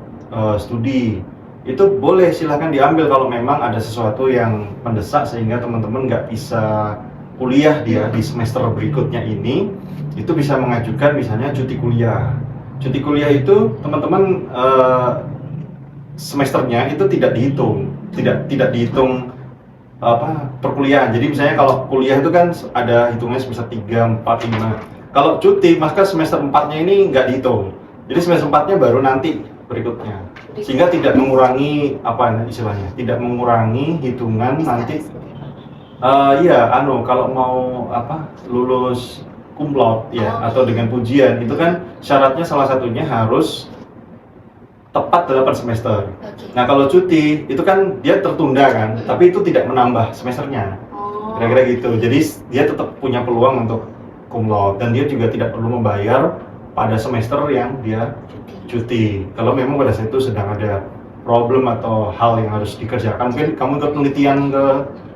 studi. itu boleh silahkan diambil kalau memang ada sesuatu yang mendesak sehingga teman-teman nggak bisa kuliah dia di semester berikutnya ini, itu bisa mengajukan misalnya cuti kuliah. Cuti kuliah itu teman-teman semesternya itu tidak dihitung perkuliahan. Jadi misalnya kalau kuliah itu kan ada hitungnya semester 3, 4, 5. Kalau cuti maka semester 4-nya ini nggak dihitung. Jadi semester 4-nya baru nanti berikutnya. Sehingga tidak mengurangi istilahnya, tidak mengurangi hitungan nanti. Kalau mau lulus cum laude ya atau dengan pujian itu kan syaratnya salah satunya harus tepat 8 semester. Nah kalau cuti itu kan dia tertunda kan, tapi itu tidak menambah semesternya. Kira-kira gitu. Jadi dia tetap punya peluang untuk cum laude dan dia juga tidak perlu membayar pada semester yang dia cuti. Kalau memang pada saat itu sedang ada problem atau hal yang harus dikerjakan, mungkin kamu ikut penelitian ke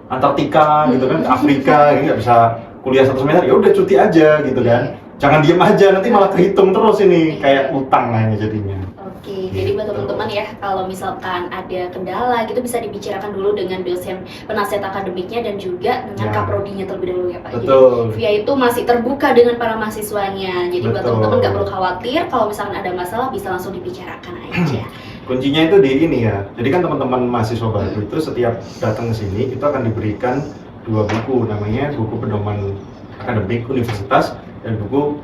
Antartika gitu kan, ke Afrika, ini nggak bisa kuliah 1 semester, ya udah cuti aja gitu kan. Jangan diem aja, nanti malah kehitung terus ini kayak utang aja jadinya. Oke, jadi buat teman-teman ya, kalau misalkan ada kendala gitu bisa dibicarakan dulu dengan dosen penasihat akademiknya dan juga dengan kaprodinya terlebih dahulu ya Pak. Betul. Jadi VIA itu masih terbuka dengan para mahasiswanya. Jadi buat teman-teman nggak perlu khawatir kalau misalkan ada masalah bisa langsung dibicarakan aja. Kuncinya itu di ini ya. Jadi kan teman-teman mahasiswa baru itu setiap datang ke sini itu akan diberikan 2 buku, namanya buku pedoman akademik universitas dan buku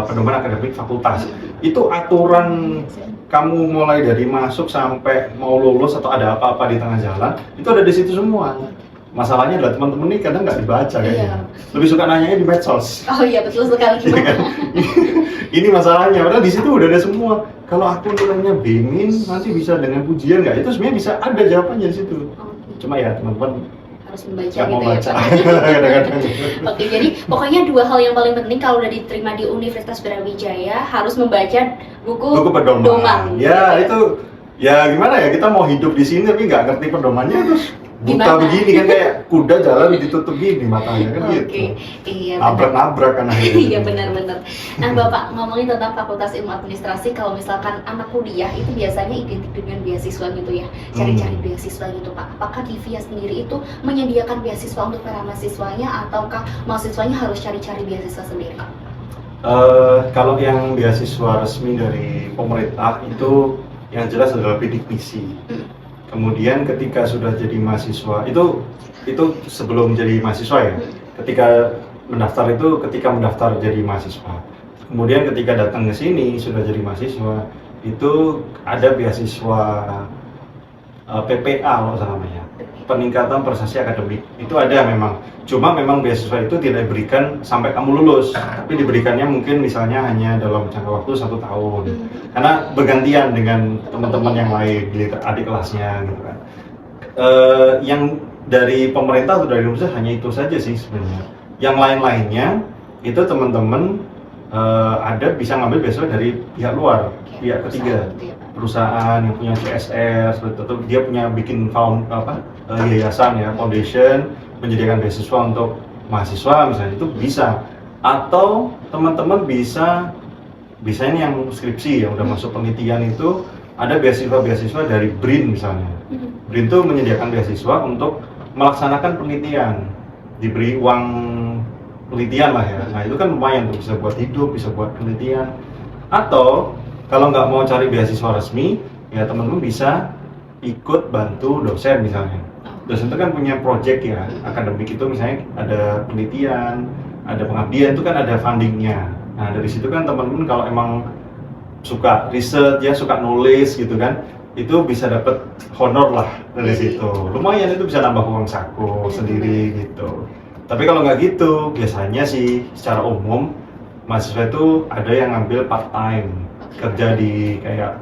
pedoman akademik fakultas. Itu aturan kamu mulai dari masuk sampai mau lulus atau ada apa-apa di tengah jalan itu ada di situ semua. Masalahnya adalah teman-teman ini kadang nggak dibaca kayaknya. Lebih suka nanyanya di medsos. Oh iya betul sekali. Ini masalahnya, padahal di situ udah ada semua. Kalau aku nilainya B- nanti bisa dengan pujian nggak? Itu sebenarnya bisa ada jawabannya di situ. Cuma ya teman-teman harus membaca gitu ya Pak. Kadang-kadang. Oke, jadi pokoknya 2 hal yang paling penting kalau udah diterima di Universitas Brawijaya harus membaca buku pedoman. Ya itu ya gimana ya, kita mau hidup di sini tapi nggak ngerti pedomannya terus buta begini kan, kayak kuda jalan ditutup gini matanya kan gitu. Iya. Nabrak kan akhirnya. Iya benar-benar. Nah Bapak ngomongin tentang Fakultas Ilmu Administrasi, kalau misalkan anak kuliah itu biasanya identik dengan beasiswa gitu ya, cari-cari beasiswa gitu Pak. Apakah di VIA sendiri itu menyediakan beasiswa untuk para mahasiswanya ataukah mahasiswanya harus cari-cari beasiswa sendiri? Kalau yang beasiswa resmi dari pemerintah itu yang jelas adalah bidik misi. Kemudian ketika sudah jadi mahasiswa itu sebelum jadi mahasiswa ya. Ketika mendaftar jadi mahasiswa. Kemudian ketika datang ke sini sudah jadi mahasiswa itu ada beasiswa PPA kalau namanya, peningkatan prestasi akademik. Itu ada memang. Cuma memang beasiswa itu tidak diberikan sampai kamu lulus, tapi diberikannya mungkin misalnya hanya dalam jangka waktu 1 tahun. Karena bergantian dengan teman-teman yang lain, adik kelasnya gitu kan. Yang dari pemerintah atau dari universitas hanya itu saja sih sebenarnya. Yang lain-lainnya itu teman-teman ada bisa ngambil beasiswa dari pihak luar, pihak ketiga. Perusahaan yang punya CSR seperti itu, dia punya bikin yayasan ya, foundation, menyediakan beasiswa untuk mahasiswa misalnya, itu bisa. Atau teman-teman bisa ini yang skripsi yang udah masuk penelitian itu ada beasiswa dari BRIN misalnya. BRIN itu menyediakan beasiswa untuk melaksanakan penelitian, diberi uang penelitian lah ya. Nah itu kan lumayan tuh, bisa buat hidup, bisa buat penelitian. Atau kalau nggak mau cari beasiswa resmi, ya teman-teman bisa ikut bantu dosen misalnya. Dosen itu kan punya project ya, akademik itu misalnya ada penelitian, ada pengabdian, itu kan ada fundingnya. Nah dari situ kan teman-teman kalau emang suka riset ya, suka nulis gitu kan, itu bisa dapat honor lah dari situ. Lumayan, itu bisa nambah uang saku sendiri gitu. Tapi kalau nggak gitu, biasanya sih secara umum mahasiswa itu ada yang ngambil part time, kerja di kayak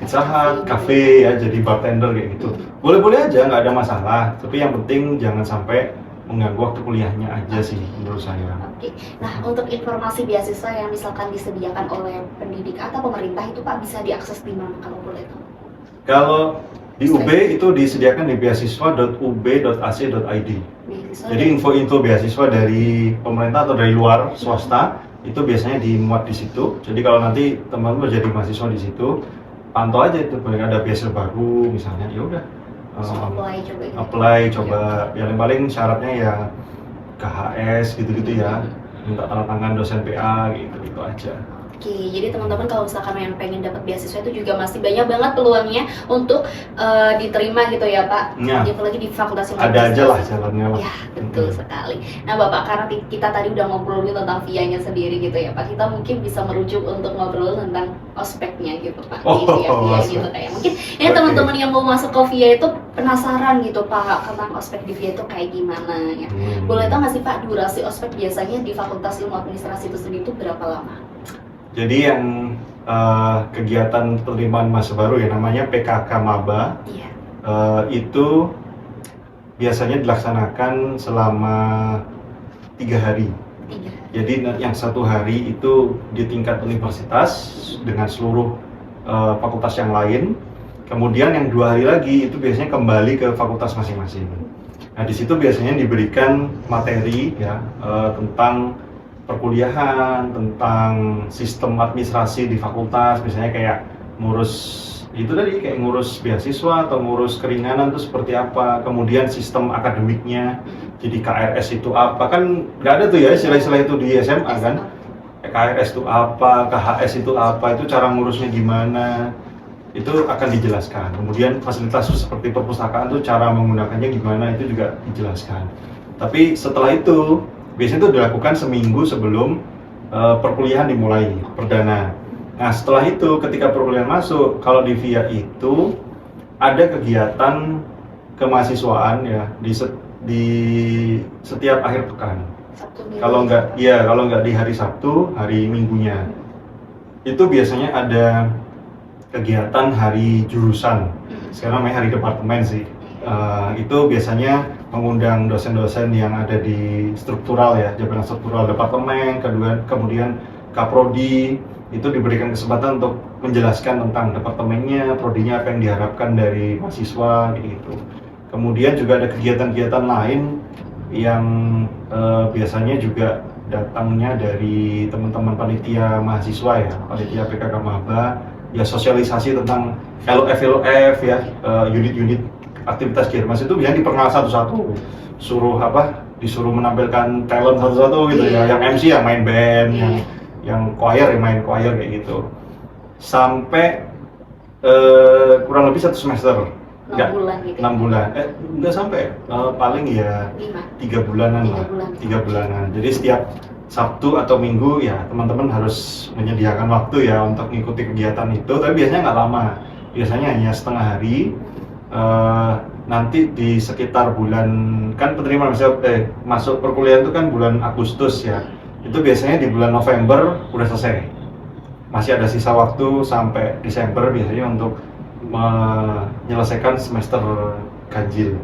Pizza Hut, cafe ya, jadi bartender kayak gitu. Boleh-boleh aja, nggak ada masalah. Tapi yang penting jangan sampai mengganggu waktu kuliahnya aja sih menurut saya. Oke. Nah untuk informasi beasiswa yang misalkan disediakan oleh pendidik atau pemerintah itu Pak bisa diakses di mana kalau boleh tahu? Kalau di UB itu disediakan di beasiswa.ub.ac.id. Jadi info-info beasiswa dari pemerintah atau dari luar swasta itu biasanya dimuat di situ. Jadi kalau nanti teman-teman jadi mahasiswa di situ, pantau aja itu, boleh ada beasiswa baru misalnya, ya udah apply coba gitu. apply coba. Yang paling syaratnya ya KHS gitu-gitu ya, minta tanda tangan dosen PA gitu aja. Oke, jadi teman-teman kalau misalkan yang pengen dapat beasiswa itu juga masih banyak banget peluangnya untuk diterima gitu ya Pak. Ya. Apalagi di Fakultas Ilmu Ada aja lah Administrasi. jalannya lah. Ya, betul sekali. Nah Bapak, karena kita tadi udah ngobrolin tentang VIA-nya sendiri gitu ya Pak, kita mungkin bisa merujuk untuk ngobrol tentang ospeknya gitu Pak. Oh, Di VIA ospek. gitu kayak. Mungkin ini teman-teman yang mau masuk ke VIA itu penasaran gitu Pak, tentang ospek di VIA itu kayak gimana ya. Boleh tahu nggak sih Pak, durasi ospek biasanya di Fakultas Ilmu Administrasi itu sendiri itu berapa lama? Jadi yang kegiatan penerimaan mahasiswa baru ya namanya PKK Maba. Iya. Itu biasanya dilaksanakan selama 3 hari. 3. Jadi yang 1 hari itu di tingkat universitas dengan seluruh fakultas yang lain. Kemudian yang 2 hari lagi itu biasanya kembali ke fakultas masing-masing. Nah di situ biasanya diberikan materi ya tentang perkuliahan, tentang sistem administrasi di fakultas, misalnya kayak ngurus itu tadi, kayak ngurus beasiswa atau ngurus keringanan itu seperti apa, kemudian sistem akademiknya, jadi KRS itu apa, kan nggak ada tuh ya istilah-istilah itu di SMA kan, KRS itu apa, KHS itu apa, itu cara ngurusnya gimana, itu akan dijelaskan. Kemudian fasilitas seperti perpustakaan itu cara menggunakannya gimana, itu juga dijelaskan. Tapi setelah itu biasanya itu dilakukan seminggu sebelum perkuliahan dimulai perdana. Nah setelah itu ketika perkuliahan masuk, kalau di VIA itu ada kegiatan kemahasiswaan ya di setiap akhir pekan. Kalau nggak di hari Sabtu, hari Minggunya itu biasanya ada kegiatan hari jurusan. Sekarang namanya hari departemen sih. Itu biasanya mengundang dosen-dosen yang ada di struktural ya, jabatan struktural departemen, kemudian Kaprodi, itu diberikan kesempatan untuk menjelaskan tentang departemennya, prodinya, apa yang diharapkan dari mahasiswa gitu. Kemudian juga ada kegiatan-kegiatan lain yang biasanya juga datangnya dari teman-teman panitia mahasiswa ya, panitia PKK Maba, ya sosialisasi tentang LF ya, unit-unit aktivitas Kirmas itu biasanya diperkenalkan satu-satu, disuruh menampilkan talent satu-satu gitu ya, yang MC ya main band, yang choir ya main choir kayak gitu, sampai kurang lebih 1 semester. 6 bulan gitu. 6 bulan, nggak sampai, paling ya 3 bulanan lah, 3 bulanan. Jadi setiap Sabtu atau Minggu ya teman-teman harus menyediakan waktu ya untuk mengikuti kegiatan itu, tapi biasanya nggak lama, biasanya hanya setengah hari. Nanti di sekitar bulan, kan penerimaan masuk perkuliahan itu kan bulan Agustus ya, itu biasanya di bulan November udah selesai, masih ada sisa waktu sampai Desember biasanya untuk menyelesaikan semester ganjil.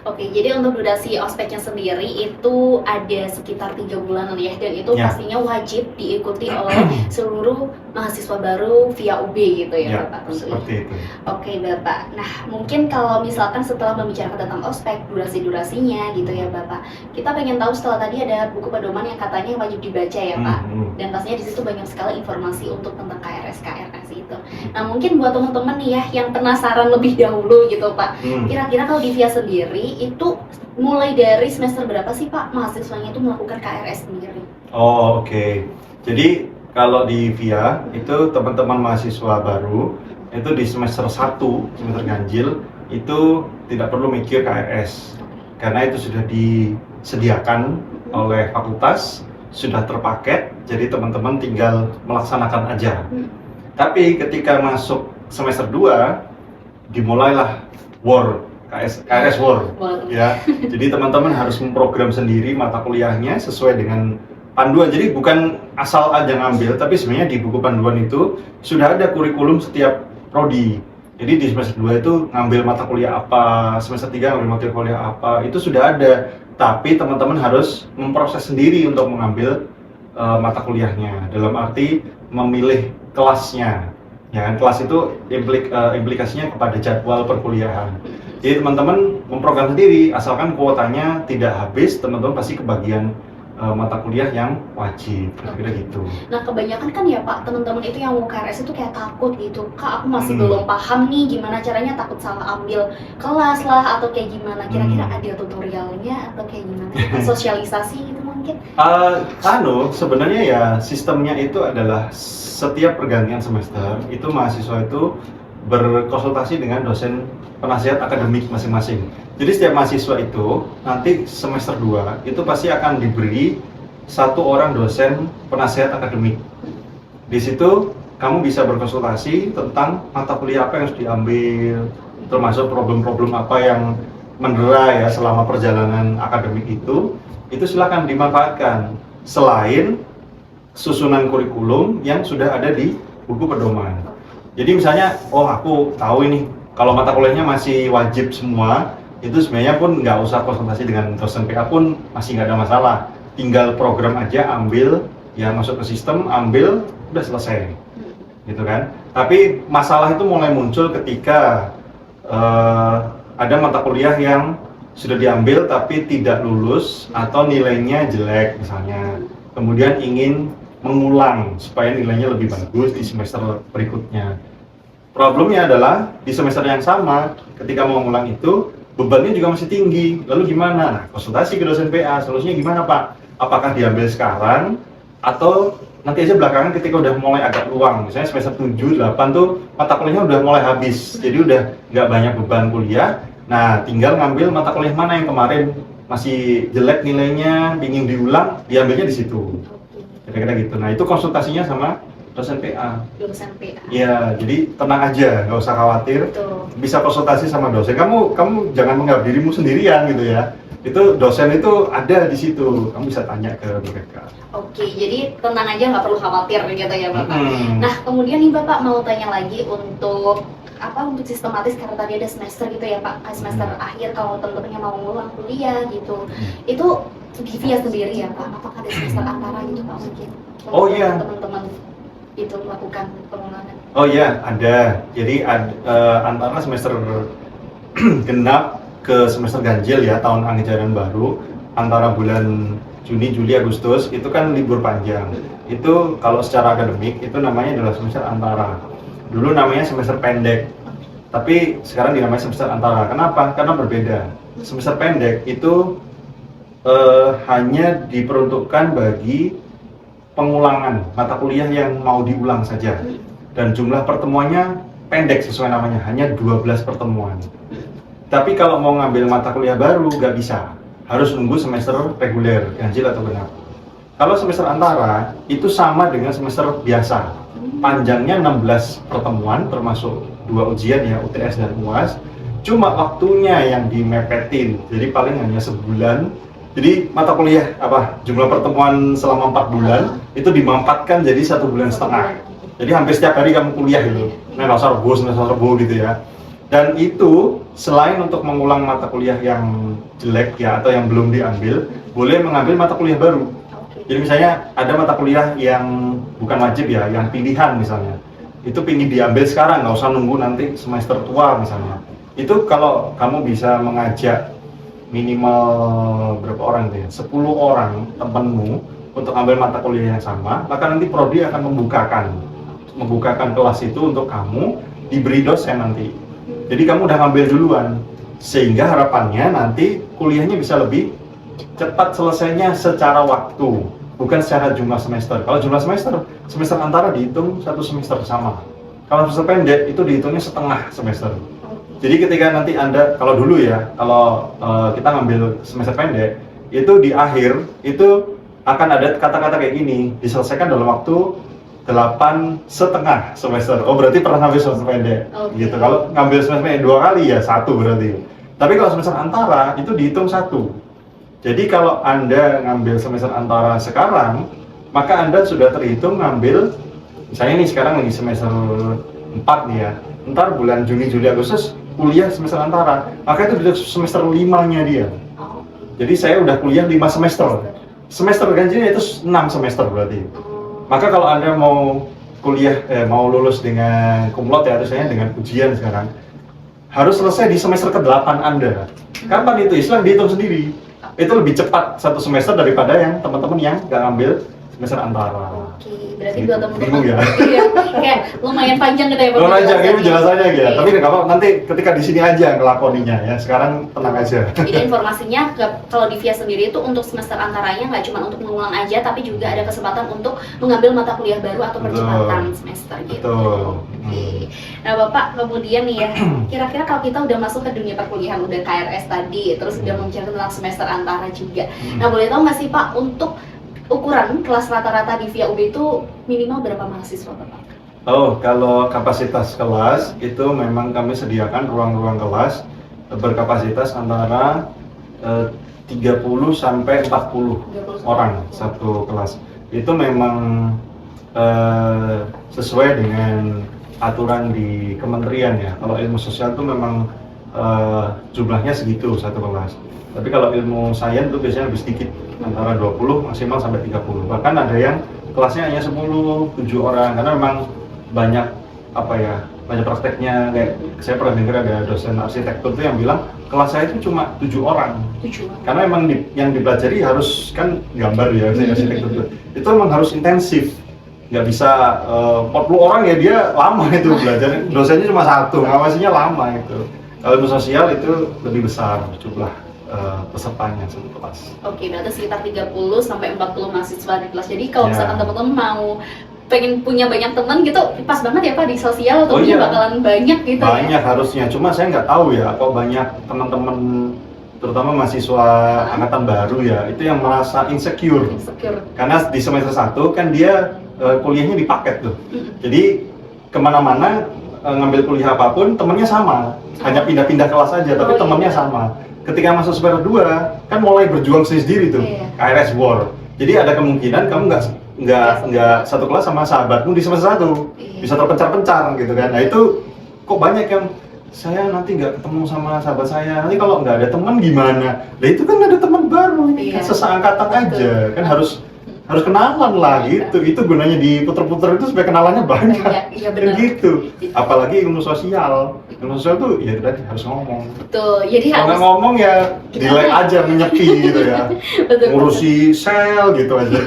Oke, jadi untuk durasi ospeknya sendiri itu ada sekitar 3 bulanan ya, dan itu pastinya wajib diikuti oleh seluruh mahasiswa baru via UB gitu ya Bapak. Seperti itu. Oke Bapak, nah mungkin kalau misalkan setelah membicarakan tentang ospek, durasinya gitu ya Bapak, kita pengen tahu setelah tadi ada buku pedoman yang katanya wajib dibaca ya Pak, dan pastinya di situ banyak sekali informasi untuk tentang KRS itu. Nah mungkin buat teman-teman nih ya yang penasaran lebih dahulu gitu Pak, kira-kira kalau di VIA sendiri itu mulai dari semester berapa sih Pak mahasiswanya itu melakukan KRS sendiri? Oh oke. Jadi kalau di VIA itu teman-teman mahasiswa baru itu di semester 1, semester ganjil itu tidak perlu mikir KRS karena itu sudah disediakan oleh fakultas, sudah terpaket, jadi teman-teman tinggal melaksanakan aja. Tapi ketika masuk semester 2 dimulailah KRS War ya. Jadi teman-teman harus memprogram sendiri mata kuliahnya sesuai dengan panduan. Jadi bukan asal aja ngambil, tapi sebenarnya di buku panduan itu sudah ada kurikulum setiap prodi. Jadi di semester 2 itu ngambil mata kuliah apa, semester 3 ngambil mata kuliah apa, itu sudah ada. Tapi teman-teman harus memproses sendiri untuk mengambil mata kuliahnya. Dalam arti memilih kelasnya. Ya kan, kelas itu implikasinya kepada jadwal perkuliahan. Jadi teman-teman memprogram sendiri, asalkan kuotanya tidak habis, teman-teman pasti kebagian mata kuliah yang wajib, kira-kira gitu. Nah kebanyakan kan ya Pak, teman-teman itu yang mau KRS itu kayak takut gitu, Kak aku masih belum paham nih gimana caranya, takut salah ambil kelas lah atau kayak gimana, kira-kira ada tutorialnya atau kayak gimana, sosialisasi gitu mungkin? Sebenarnya ya sistemnya itu adalah setiap pergantian semester itu mahasiswa itu berkonsultasi dengan dosen penasihat akademik masing-masing. Jadi setiap mahasiswa itu nanti semester 2 itu pasti akan diberi satu orang dosen penasihat akademik. Di situ kamu bisa berkonsultasi tentang mata kuliah apa yang harus diambil, termasuk problem-problem apa yang mendera ya selama perjalanan akademik itu silakan dimanfaatkan. Selain susunan kurikulum yang sudah ada di buku pedoman. Jadi misalnya, aku tahu ini kalau mata kuliahnya masih wajib semua, itu sebenarnya pun nggak usah konsultasi dengan dosen PA pun masih nggak ada masalah. Tinggal program aja, ambil, ya masuk ke sistem, ambil, udah selesai, gitu kan. Tapi masalah itu mulai muncul ketika ada mata kuliah yang sudah diambil tapi tidak lulus atau nilainya jelek misalnya. Kemudian ingin mengulang supaya nilainya lebih bagus di semester berikutnya. Problemnya adalah di semester yang sama, ketika mau mengulang itu bebannya juga masih tinggi. Lalu gimana? Nah, konsultasi ke dosen PA, solusinya gimana Pak? Apakah diambil sekarang atau nanti aja belakangan ketika udah mulai agak luang, misalnya semester 7, 8 tuh mata kuliahnya udah mulai habis, jadi udah nggak banyak beban kuliah. Nah, tinggal ngambil mata kuliah mana yang kemarin masih jelek nilainya, ingin diulang, diambilnya di situ. Kira-kira gitu. Nah, itu konsultasinya sama dosen PA. Dosen PA. Iya, jadi tenang aja, nggak usah khawatir. Betul. Bisa konsultasi sama dosen. Kamu jangan menganggap dirimu sendirian gitu ya. Itu dosen itu ada di situ. Kamu bisa tanya ke mereka. Oke, jadi tenang aja, nggak perlu khawatir gitu ya Bapak. Nah, kemudian nih Bapak mau tanya lagi untuk sistematis, karena tadi ada semester gitu ya Pak, semester akhir kalau teman-temannya mau ngulang kuliah gitu. Itu via sendiri ya Pak, apakah ada semester antara gitu Pak mungkin? Oh iya. Teman-teman itu melakukan pengulangan. Oh iya, ada. Jadi antara semester genap ke semester ganjil ya, tahun ajaran baru, antara bulan Juni, Juli, Agustus itu kan libur panjang. Itu kalau secara akademik itu namanya adalah semester antara. Dulu namanya semester pendek, tapi sekarang dinamai semester antara. Kenapa? Karena berbeda. Semester pendek itu hanya diperuntukkan bagi pengulangan mata kuliah yang mau diulang saja. Dan jumlah pertemuannya pendek sesuai namanya, hanya 12 pertemuan. Tapi kalau mau ngambil mata kuliah baru nggak bisa, harus nunggu semester reguler, ganjil atau genap. Kalau semester antara itu sama dengan semester biasa. Panjangnya 16 pertemuan termasuk 2 ujian ya, UTS dan UAS. Cuma waktunya yang dimepetin, jadi paling hanya sebulan. Jadi mata kuliah jumlah pertemuan selama 4 bulan itu dimampatkan jadi 1,5 bulan. Jadi hampir setiap hari kamu kuliah gitu. Selasa Rebo gitu ya. Dan itu selain untuk mengulang mata kuliah yang jelek ya atau yang belum diambil, boleh mengambil mata kuliah baru. Jadi misalnya ada mata kuliah yang bukan wajib ya, yang pilihan misalnya. Itu pingin diambil sekarang, nggak usah nunggu nanti semester tua misalnya. Itu kalau kamu bisa mengajak minimal berapa orang tuh ya? 10 orang temanmu untuk ambil mata kuliah yang sama, maka nanti prodi akan membukakan kelas itu untuk kamu, diberi dosen nanti. Jadi kamu udah ngambil duluan, sehingga harapannya nanti kuliahnya bisa lebih cepat selesainya secara waktu, bukan secara jumlah semester. Kalau jumlah semester antara dihitung 1 semester sama. Kalau semester pendek itu dihitungnya setengah semester. Jadi ketika nanti Anda, kalau dulu ya, kalau kita ngambil semester pendek, itu di akhir itu akan ada kata-kata kayak gini, diselesaikan dalam waktu 8,5 semester. Oh berarti pernah ngambil semester pendek, gitu. Kalau ngambil semester pendek 2 kali ya 1 berarti. Tapi kalau semester antara itu dihitung 1. Jadi kalau Anda ngambil semester antara sekarang, maka Anda sudah terhitung ngambil, misalnya nih sekarang lagi semester 4 nih ya, ntar bulan Juni, Juli, Agustus kuliah semester antara, maka itu di semester 5-nya dia. Jadi saya udah kuliah 5 semester. Semester ganjilnya itu 6 semester berarti. Maka kalau Anda mau kuliah, mau lulus dengan cum laude ya, artinya dengan ujian sekarang, harus selesai di semester ke-8 Anda. Kapan itu? Islam dihitung sendiri. itu lebih cepat satu semester daripada yang teman-teman yang nggak ngambil semester antara. Oke, berarti Gitu. buat teman-teman Bingung ya? iya, kayak lumayan panjang gitu ya Pak. Lumayan panjang ini penjelasannya ya, Iya. tapi nggak apa-apa, nanti ketika di sini aja ngelakoninya ya. Sekarang tenang aja. Jadi informasinya kalau di VIA sendiri itu untuk semester antaranya nggak cuma untuk mengulang aja, tapi juga ada kesempatan untuk mengambil mata kuliah baru atau percepatan semester gitu. Betul. Oke. Nah Bapak, kemudian nih ya, kira-kira kalau kita udah masuk ke dunia perkuliahan, udah KRS tadi, terus udah membicarakan tentang semester antara juga. Nah boleh tahu nggak sih Pak, untuk ukuran kelas rata-rata di VIA UB itu minimal berapa mahasiswa Bapak? Oh, kalau kapasitas kelas itu memang kami sediakan ruang-ruang kelas berkapasitas antara 30 sampai 40 orang satu kelas. Itu memang sesuai dengan aturan di kementerian ya. Kalau ilmu sosial itu memang jumlahnya segitu satu kelas. Tapi kalau ilmu sains itu biasanya lebih sedikit, antara 20 maksimal sampai 30. Bahkan ada yang kelasnya hanya 10, 7 orang karena memang banyak banyak prakteknya. Kayak saya pernah dengar ada dosen arsitektur itu yang bilang kelas saya itu cuma 7 orang. 7 orang. Karena memang yang dipelajari harus kan gambar ya, arsitektur itu memang harus intensif. Nggak bisa 40 orang ya, dia lama itu belajar. Dosennya cuma satu, ngawasinya lama itu. Kalau ilmu sosial itu lebih besar jumlah pesertanya satu kelas. Oke, berarti sekitar 30 sampai 40 mahasiswa di kelas. Jadi kalau Ya. misalkan teman-teman mau pengen punya banyak teman gitu, pas banget ya Pak di sosial, Oh temennya iya. bakalan banyak gitu Banyak harusnya, cuma saya nggak tahu ya kok banyak teman-teman terutama mahasiswa angkatan baru ya, itu yang merasa insecure. Insecure. Karena di semester 1 kan dia kuliahnya di paket tuh. Jadi kemana-mana ngambil kuliah apapun temennya sama, hanya pindah-pindah kelas aja, tapi iya. temennya sama. Ketika masuk semester 2 kan mulai berjuang sendiri tuh, Iya. KRS War. Jadi ada kemungkinan kamu nggak satu kelas sama sahabatmu di semester 1, Iya. bisa terpencar-pencar gitu kan. Nah itu kok banyak yang saya nanti nggak ketemu sama sahabat saya, nanti kalau nggak ada teman gimana? Nah itu kan ada teman baru, ini kan Iya. seseangkatan aja, kan harus kenalan lah gitu. Itu gunanya diputer-puter itu supaya kenalannya banyak. Iya, Kan benar. gitu. Apalagi ilmu sosial. Ilmu sosial tuh ya tadi harus ngomong. Betul. Jadi Kalau nggak harus ngomong ya delay aja, menyepi gitu ya. betul. Ngurusi sel gitu aja.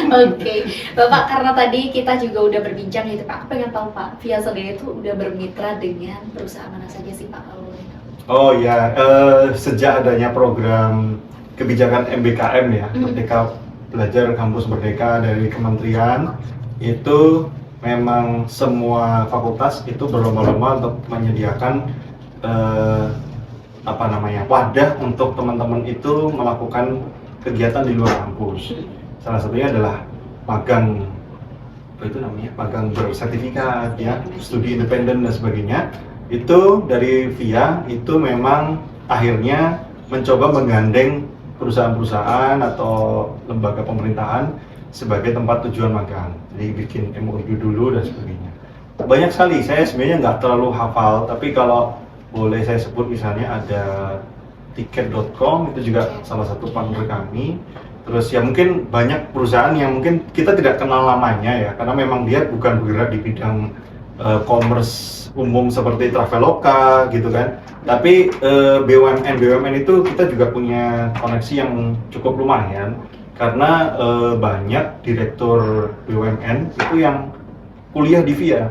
Oke, Bapak, karena tadi kita juga udah berbincang gitu Pak, aku pengen tahu Pak, VIA sendiri itu udah bermitra dengan perusahaan mana saja sih Pak kalau boleh tahu? Oh ya, sejak adanya program kebijakan MBKM ya, Merdeka Belajar Kampus Merdeka dari Kementerian, itu memang semua fakultas itu berlomba-lomba untuk menyediakan wadah untuk teman-teman itu melakukan kegiatan di luar kampus. Salah satunya adalah magang, magang bersertifikat ya, studi independen dan sebagainya. Itu dari VIA itu memang akhirnya mencoba menggandeng perusahaan-perusahaan atau lembaga pemerintahan sebagai tempat tujuan magang. Jadi bikin MOU dulu dan sebagainya. Banyak sekali, saya sebenarnya nggak terlalu hafal, tapi kalau boleh saya sebut misalnya ada tiket.com, itu juga salah satu partner kami. Terus ya mungkin banyak perusahaan yang mungkin kita tidak kenal namanya ya, karena memang dia bukan bergerak di bidang commerce umum seperti Traveloka gitu kan. Tapi BUMN itu kita juga punya koneksi yang cukup lumayan, karena banyak direktur BUMN itu yang kuliah di VIA,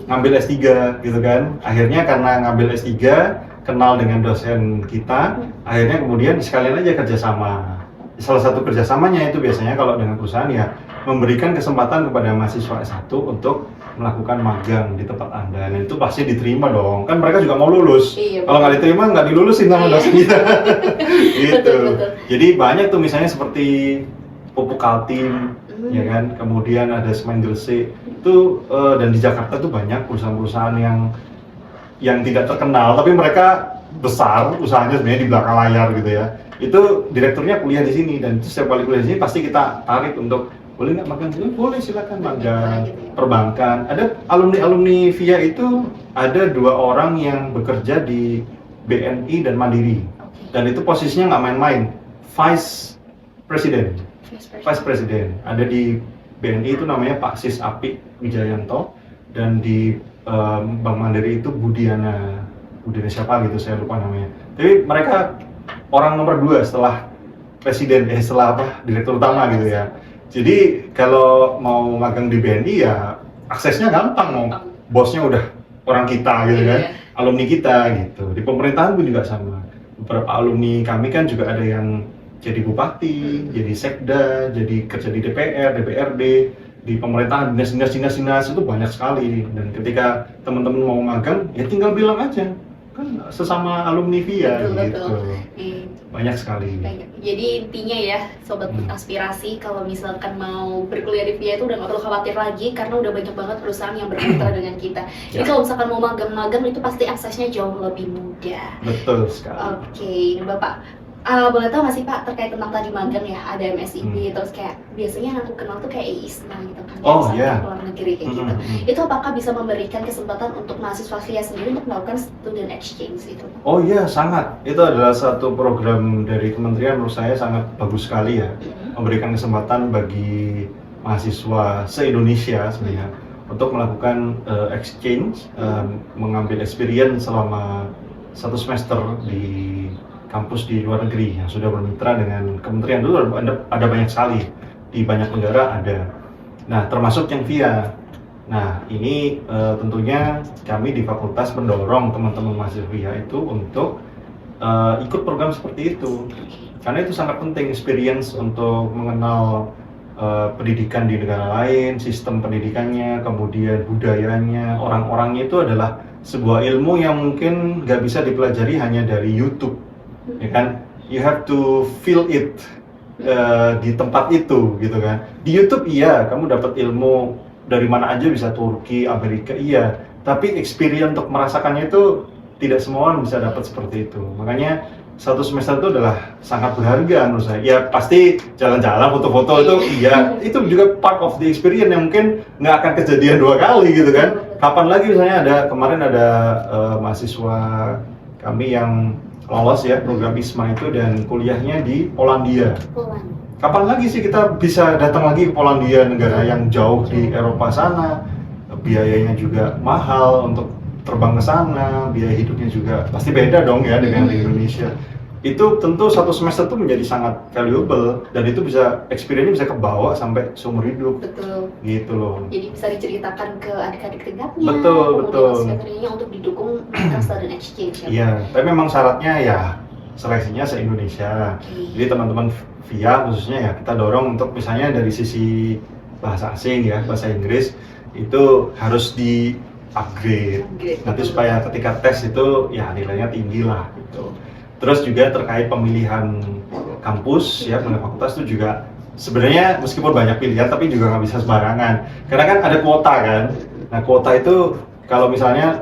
ngambil S3 gitu kan. Akhirnya karena ngambil S3, kenal dengan dosen kita, akhirnya kemudian sekalian aja kerjasama. Salah satu kerjasamanya itu biasanya kalau dengan perusahaan ya memberikan kesempatan kepada mahasiswa S1 untuk melakukan magang di tempat Anda. Dan itu pasti diterima dong, kan mereka juga mau lulus. Iya, kalau nggak diterima nggak dilulusin sama dosen kita. Gitu. Betul. Jadi banyak tuh misalnya seperti Pupuk Kaltim, ya kan, kemudian ada Semen Gresik itu, dan di Jakarta tuh banyak perusahaan-perusahaan yang tidak terkenal tapi mereka besar usahanya sebenarnya di belakang layar gitu ya. Itu direkturnya kuliah di sini, dan itu setiap kali kuliah di sini pasti kita tarik untuk boleh nggak magang sini? Boleh, silakan magang. Perbankan, ada alumni VIA itu ada 2 orang yang bekerja di BNI dan Mandiri, dan itu posisinya nggak main-main, Vice President. Ada di BNI itu namanya Pak Sis Apik Wijayanto, dan di Bank Mandiri itu Budiana siapa gitu, saya lupa namanya. Tapi mereka orang nomor 2 setelah presiden, setelah direktur utama gitu ya. Jadi kalau mau magang di BNI ya aksesnya gampang, mau bosnya udah orang kita gitu kan, alumni kita gitu. Di pemerintahan pun juga sama. Beberapa alumni kami kan juga ada yang jadi bupati, jadi sekda, jadi kerja di DPR, DPRD, di pemerintahan, dinas itu banyak sekali. Dan ketika teman-teman mau magang, ya tinggal bilang aja, kan sesama alumni VIA gitu. Banyak sekali. Jadi intinya ya, sobat aspirasi, kalau misalkan mau berkuliah di VIA itu udah nggak perlu khawatir lagi, karena udah banyak banget perusahaan yang bermitra dengan kita. Jadi kalau misalkan mau magang-magang itu pasti aksesnya jauh lebih mudah. Betul sekali. Oke, ini Bapak, boleh tahu nggak sih Pak terkait tentang tadi magang ya, ada MSIB, terus kayak biasanya yang aku kenal tuh kayak ISNA gitu kan, luar negeri kayak gitu. Itu apakah bisa memberikan kesempatan untuk mahasiswa VIA sendiri untuk melakukan student exchange itu? Oh iya, sangat. Itu adalah satu program dari kementerian menurut saya sangat bagus sekali ya, memberikan kesempatan bagi mahasiswa se-Indonesia sebenarnya untuk melakukan exchange, mengambil experience selama 1 semester di kampus di luar negeri yang sudah bermitra dengan kementerian. Dulu ada banyak sekali, di banyak negara ada. Nah, termasuk yang VIA. Nah, ini tentunya kami di fakultas mendorong teman-teman mahasiswa VIA itu untuk ikut program seperti itu. Karena itu sangat penting, experience untuk mengenal pendidikan di negara lain, sistem pendidikannya, kemudian budayanya, orang-orangnya itu adalah sebuah ilmu yang mungkin nggak bisa dipelajari hanya dari YouTube. Ya kan, you have to feel it di tempat itu gitu kan. Di YouTube iya, kamu dapat ilmu dari mana aja, bisa Turki, Amerika iya, tapi experience untuk merasakannya itu tidak semua orang bisa dapat seperti itu. Makanya 1 semester itu adalah sangat berharga menurut saya. Ya pasti jalan-jalan, foto-foto itu iya, itu juga part of the experience yang mungkin nggak akan kejadian 2 kali gitu kan. Kapan lagi misalnya kemarin ada mahasiswa kami yang lolos ya program ISMA itu dan kuliahnya di Polandia. Kapan lagi sih kita bisa datang lagi ke Polandia, negara yang jauh di Eropa sana, biayanya juga mahal untuk terbang ke sana, biaya hidupnya juga pasti beda dong ya dengan di Indonesia. Itu tentu 1 semester itu menjadi sangat valuable dan itu bisa experience-nya bisa kebawa sampai seumur hidup. Betul. Gitu loh. Jadi bisa diceritakan ke adik-adik tingkatnya. Betul. Sebenarnya untuk didukung student exchange. Iya, tapi memang syaratnya ya seleksinya se-Indonesia. Jadi teman-teman VIA khususnya ya kita dorong untuk misalnya dari sisi bahasa asing ya, bahasa Inggris itu harus di upgrade. Nanti supaya ketika tes itu ya nilainya tinggi lah gitu. Terus juga terkait pemilihan kampus ya, pemilihan fakultas itu juga sebenarnya meskipun banyak pilihan tapi juga nggak bisa sembarangan. Karena kan ada kuota kan. Nah kuota itu kalau misalnya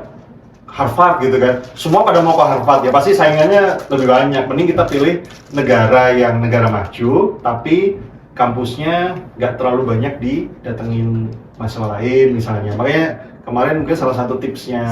Harvard gitu kan, semua pada mau ke Harvard ya pasti saingannya lebih banyak. Mending kita pilih negara yang negara maju tapi kampusnya nggak terlalu banyak didatengin mahasiswa lain misalnya. Makanya kemarin mungkin salah satu tipsnya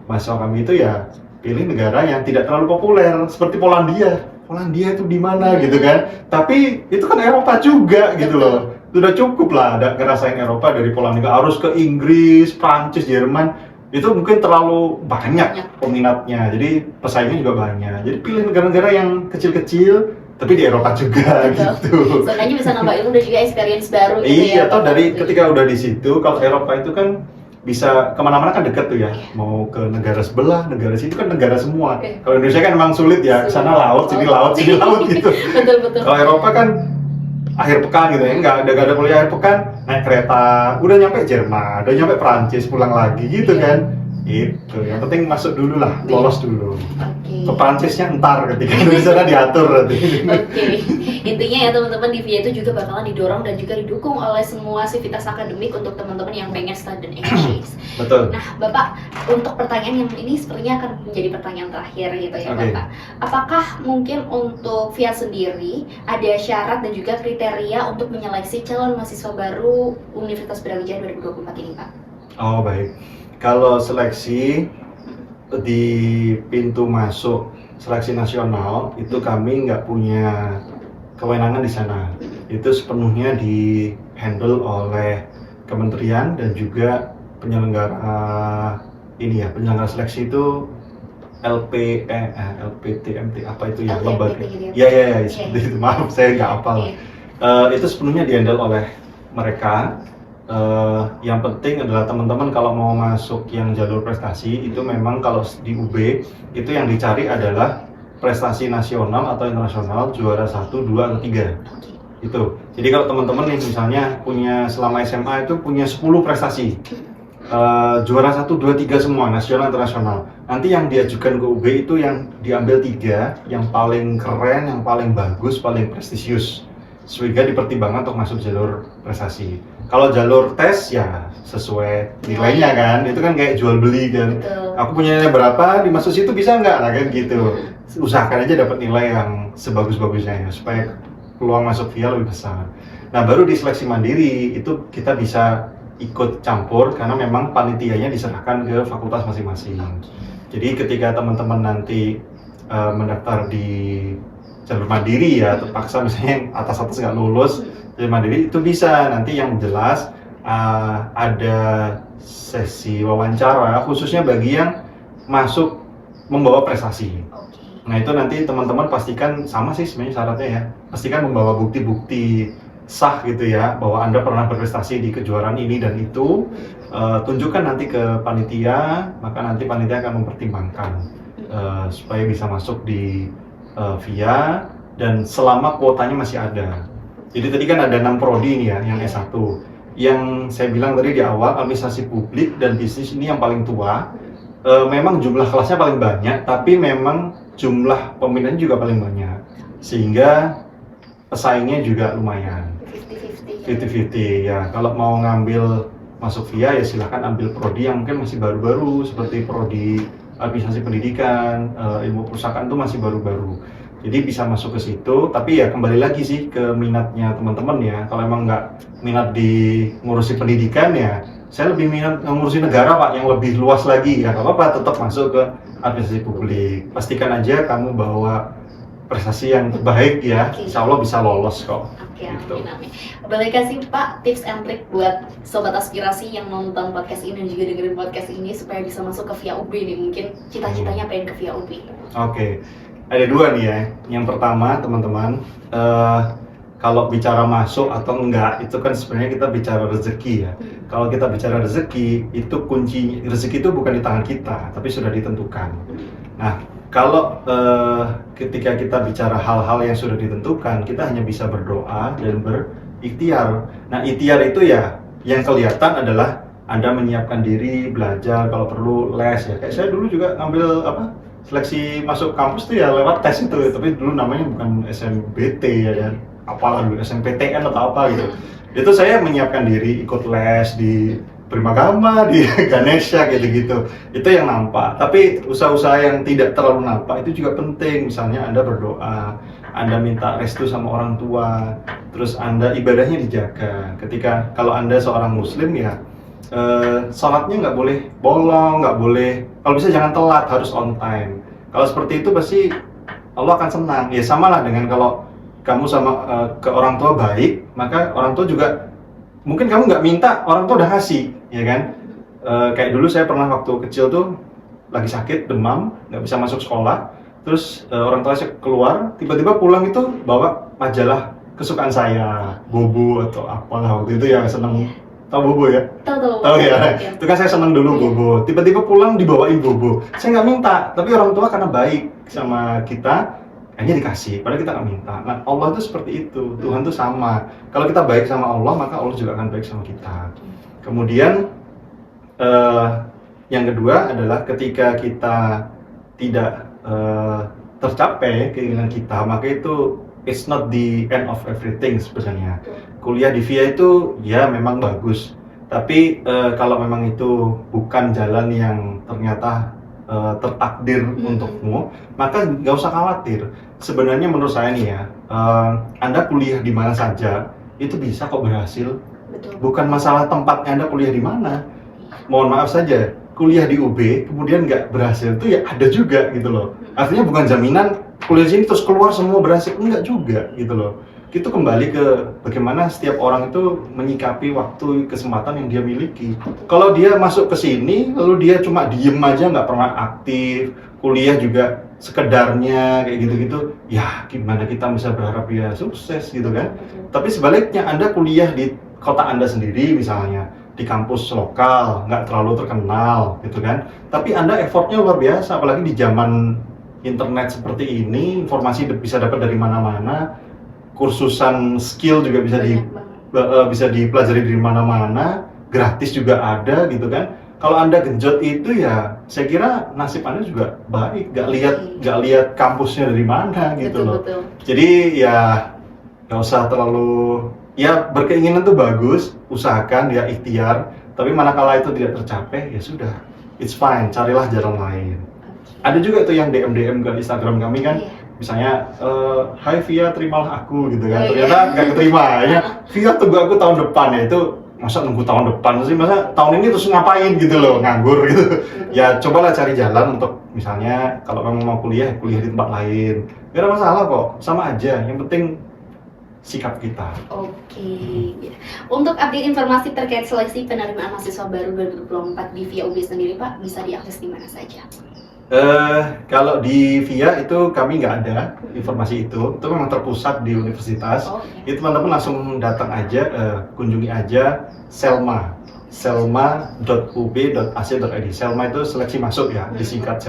mahasiswa kami itu ya pilih negara yang tidak terlalu populer seperti Polandia. Polandia itu di mana gitu kan? Tapi itu kan Eropa juga gitu loh. Sudah cukup lah ada ngerasain Eropa dari Polandia harus ke Inggris, Prancis, Jerman. Itu mungkin terlalu banyak peminatnya. Jadi pesaingnya juga banyak. Jadi pilih negara-negara yang kecil-kecil tapi di Eropa juga gitu. Soalnya bisa nambah ilmu dan juga experience baru gitu ya. Iya, atau dari ketika udah di situ, kalau Eropa itu kan bisa kemana-mana kan dekat tuh ya, mau ke negara sebelah, negara situ kan negara semua. Kalau Indonesia kan emang sulit ya, sana laut, sini laut, sini laut gitu. Betul. Kalau Eropa kan akhir pekan gitu ya, nggak ada kuliah akhir pekan, naik kereta, udah nyampe Jerman, udah nyampe Prancis, pulang lagi gitu kan. Itu, yang penting masuk dulu lah, lolos dulu. Ke Prancisnya ntar ketika Indonesia kan diatur nanti. Intinya ya teman-teman di VIA itu juga bakalan didorong dan juga didukung oleh semua sivitas akademik untuk teman-teman yang pengen student exchange. Betul. Nah Bapak, untuk pertanyaan yang ini sepertinya akan menjadi pertanyaan terakhir gitu ya Bapak. Apakah mungkin untuk VIA sendiri ada syarat dan juga kriteria untuk menyeleksi calon mahasiswa baru Universitas Brawijaya 2024 ini Pak? Oh baik. Kalau seleksi di pintu masuk seleksi nasional itu kami nggak punya kewenangan di sana. Itu sepenuhnya di handle oleh kementerian dan juga penyelenggara ini ya, penyelenggara seleksi itu LPTMT apa itu ya, LPMPT lembaga. gitu ya? Ya, seperti itu. Maaf, saya nggak hafal. Itu sepenuhnya dihandle oleh mereka. Yang penting adalah teman-teman kalau mau masuk yang jalur prestasi itu memang kalau di UB itu yang dicari adalah prestasi nasional atau internasional juara 1, 2, atau 3 itu. Jadi kalau teman-teman nih misalnya punya selama SMA itu punya 10 prestasi, juara 1, 2, 3 semua nasional internasional, nanti yang diajukan ke UB itu yang diambil 3 yang paling keren, yang paling bagus, paling prestisius, sehingga dipertimbangkan untuk masuk jalur prestasi. Kalau jalur tes ya sesuai nilainya kan, itu kan kayak jual beli kan. Betul. Aku punya nilai berapa, dimasuk situ bisa nggak? Nah kan gitu. Usahakan aja dapat nilai yang sebagus-bagusnya ya, supaya peluang masuk via lebih besar. Nah baru di seleksi mandiri itu kita bisa ikut campur karena memang panitianya diserahkan ke fakultas masing-masing. Jadi ketika teman-teman nanti mendaftar di jalur mandiri ya, terpaksa misalnya yang atas-atas nggak lulus jalur mandiri itu bisa nanti yang jelas ada sesi wawancara khususnya bagi yang masuk membawa prestasi. Nah itu nanti teman-teman pastikan sama sih sebenarnya syaratnya ya, pastikan membawa bukti-bukti sah gitu ya bahwa Anda pernah berprestasi di kejuaraan ini dan itu, tunjukkan nanti ke panitia, maka nanti panitia akan mempertimbangkan supaya bisa masuk di via dan selama kuotanya masih ada. Jadi tadi kan ada 6 prodi nih ya yang S1. Yang saya bilang tadi di awal, administrasi publik dan bisnis ini yang paling tua. Memang jumlah kelasnya paling banyak, tapi memang jumlah peminatnya juga paling banyak, sehingga pesaingnya juga lumayan. 50-50 ya. Kalau mau ngambil masuk via ya silahkan ambil prodi yang mungkin masih baru-baru seperti prodi administrasi pendidikan, ilmu perusahaan itu masih baru-baru. Jadi bisa masuk ke situ, tapi ya kembali lagi sih ke minatnya teman-teman ya. Kalau emang nggak minat di ngurusi pendidikan ya, saya lebih minat ngurusi negara Pak, yang lebih luas lagi ya, nggak apa-apa, tetap masuk ke administrasi publik. Pastikan aja kamu bawa prestasi yang terbaik ya, insya Allah bisa lolos kok. Gitu. Amin. Boleh kasih Pak tips and trick buat sobat aspirasi yang nonton podcast ini dan juga dengerin podcast ini supaya bisa masuk ke via UB nih, mungkin cita-citanya pengen ke via UB. Oke. Ada 2 nih ya. Yang pertama teman-teman, kalau bicara masuk atau enggak itu kan sebenarnya kita bicara rezeki ya. Kalau kita bicara rezeki itu kunci rezeki itu bukan di tangan kita tapi sudah ditentukan. Nah kalau ketika kita bicara hal-hal yang sudah ditentukan, kita hanya bisa berdoa dan berikhtiar. Nah ikhtiar itu ya yang kelihatan adalah Anda menyiapkan diri, belajar, kalau perlu les ya. Kayak saya dulu juga ngambil seleksi masuk kampus tuh ya lewat tes itu, tapi dulu namanya bukan SNBT ya kan, apalah dulu SNPTN atau apa gitu. Itu saya menyiapkan diri, ikut les di Primagama, di Ganesha gitu-gitu. Itu yang nampak. Tapi usaha-usaha yang tidak terlalu nampak itu juga penting. Misalnya Anda berdoa, Anda minta restu sama orang tua, terus Anda ibadahnya dijaga. Ketika kalau Anda seorang muslim ya, sholatnya nggak boleh bolong, nggak boleh, kalau bisa jangan telat, harus on time. Kalau seperti itu pasti Allah akan senang. Ya sama lah dengan kalau kamu sama ke orang tua baik, maka orang tua juga mungkin kamu nggak minta, orang tua udah ngasih, ya kan? Kayak dulu saya pernah waktu kecil tuh lagi sakit, demam, nggak bisa masuk sekolah, terus orang tua saya keluar, tiba-tiba pulang itu bawa majalah kesukaan saya, Bobo atau apalah waktu itu yang seneng. Tahu Bobo ya? Tahu ya. Itu kan saya seneng dulu Bobo. Tiba-tiba pulang dibawain Bobo. Saya nggak minta, tapi orang tua karena baik sama kita, hanya dikasih. Padahal kita nggak minta. Nah Allah itu seperti itu. Tuhan itu sama. Kalau kita baik sama Allah, maka Allah juga akan baik sama kita. Kemudian yang kedua adalah ketika kita tidak tercapai keinginan kita, maka itu it's not the end of everything sebenarnya. Kuliah di via itu ya memang bagus, tapi kalau memang itu bukan jalan yang ternyata tertakdir untukmu, maka nggak usah khawatir. Sebenarnya menurut saya nih ya, Anda kuliah di mana saja itu bisa kok berhasil. Betul. Bukan masalah tempatnya Anda kuliah di mana. Mohon maaf saja, kuliah di UB kemudian nggak berhasil itu ya ada juga gitu loh. Artinya bukan jaminan kuliah sini terus keluar semua berhasil, enggak juga gitu loh. Itu kembali ke bagaimana setiap orang itu menyikapi waktu, kesempatan yang dia miliki. Kalau dia masuk ke sini lalu dia cuma diem aja, nggak pernah aktif, kuliah juga sekedarnya kayak gitu-gitu, ya gimana kita bisa berharap dia sukses gitu kan. Tapi sebaliknya, Anda kuliah di kota Anda sendiri misalnya, di kampus lokal, nggak terlalu terkenal gitu kan, tapi Anda effortnya luar biasa, apalagi di zaman internet seperti ini, informasi bisa dapat dari mana-mana, kursusan skill juga bisa dipelajari dari mana-mana, gratis juga ada gitu kan. Kalau Anda genjot itu ya, saya kira nasib Anda juga baik, nggak lihat kampusnya dari mana gitu loh. Jadi ya nggak usah terlalu, ya berkeinginan tuh bagus, usahakan ya ikhtiar, tapi manakala itu tidak tercapai ya sudah, it's fine, carilah jalan lain. Ada juga tuh yang DM ke Instagram kami kan, misalnya hai Via, terimalah aku gitu kan, ternyata nggak keterima ya. Via tunggu aku tahun depan, ya itu masa nunggu tahun depan sih, masa tahun ini terus ngapain gitu loh, nganggur gitu. Ya cobalah cari jalan untuk misalnya kalau kamu mau kuliah di tempat lain, gak ada masalah kok, sama aja, yang penting sikap kita. Oke. Untuk update informasi terkait seleksi penerimaan mahasiswa baru 2024 di VIA UB sendiri Pak, bisa diakses di mana saja? Kalau di VIA itu kami nggak ada informasi itu memang terpusat di universitas. Itu teman-teman langsung datang aja, kunjungi aja selma.ub.ac.id. Selma itu seleksi masuk ya, disingkat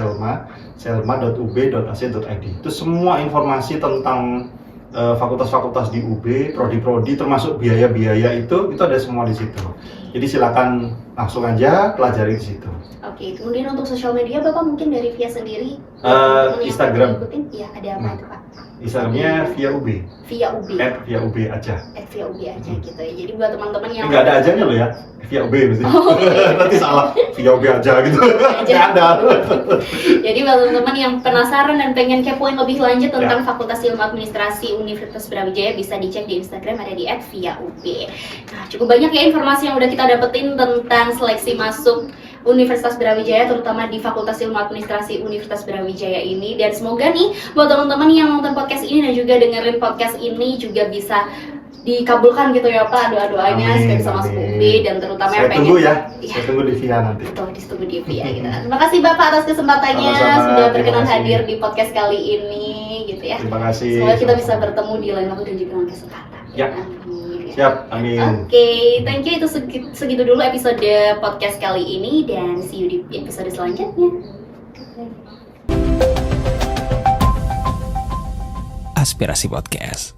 selma.ub.ac.id. Itu semua informasi tentang fakultas-fakultas di UB, prodi-prodi, termasuk biaya-biaya itu ada semua di situ. Jadi silakan langsung aja pelajari di situ. Oke, kemudian untuk sosial media Bapak mungkin dari VIA sendiri? Instagram. Iya, ada apa itu Pak? Instagramnya VIA UB. VIA UB. @VIA UB aja. @VIA UB aja gitu ya. Jadi buat teman-teman yang nggak ada ajanya loh ya, VIA UB mesti. Nanti salah, VIA UB aja gitu. Nggak ada. Jadi buat teman-teman yang penasaran dan pengen kepoin lebih lanjut tentang Fakultas Ilmu Administrasi Universitas Brawijaya, bisa dicek di Instagram, ada di @VIAUB. Nah, cukup banyak ya informasi yang udah kita dapetin tentang seleksi masuk Universitas Brawijaya, terutama di Fakultas Ilmu Administrasi Universitas Brawijaya ini. Dan semoga nih buat teman-teman yang nonton podcast ini dan juga dengerin podcast ini juga bisa dikabulkan gitu ya Pak, doa-doanya supaya bisa masuk UB, dan terutama saya yang pengen tunggu ya, saya tunggu di VIA nanti. Betul, ditunggu di VIA gitu. Terima kasih Bapak atas kesempatannya, sudah berkenan hadir di podcast kali ini gitu ya. Terima kasih. Semoga kita bisa bertemu di lain waktu dan juga lain kesempatan. Ya. Siap, amin. Oke, thank you. Itu segitu dulu episode podcast kali ini, dan see you di episode selanjutnya. Aspirasi Podcast.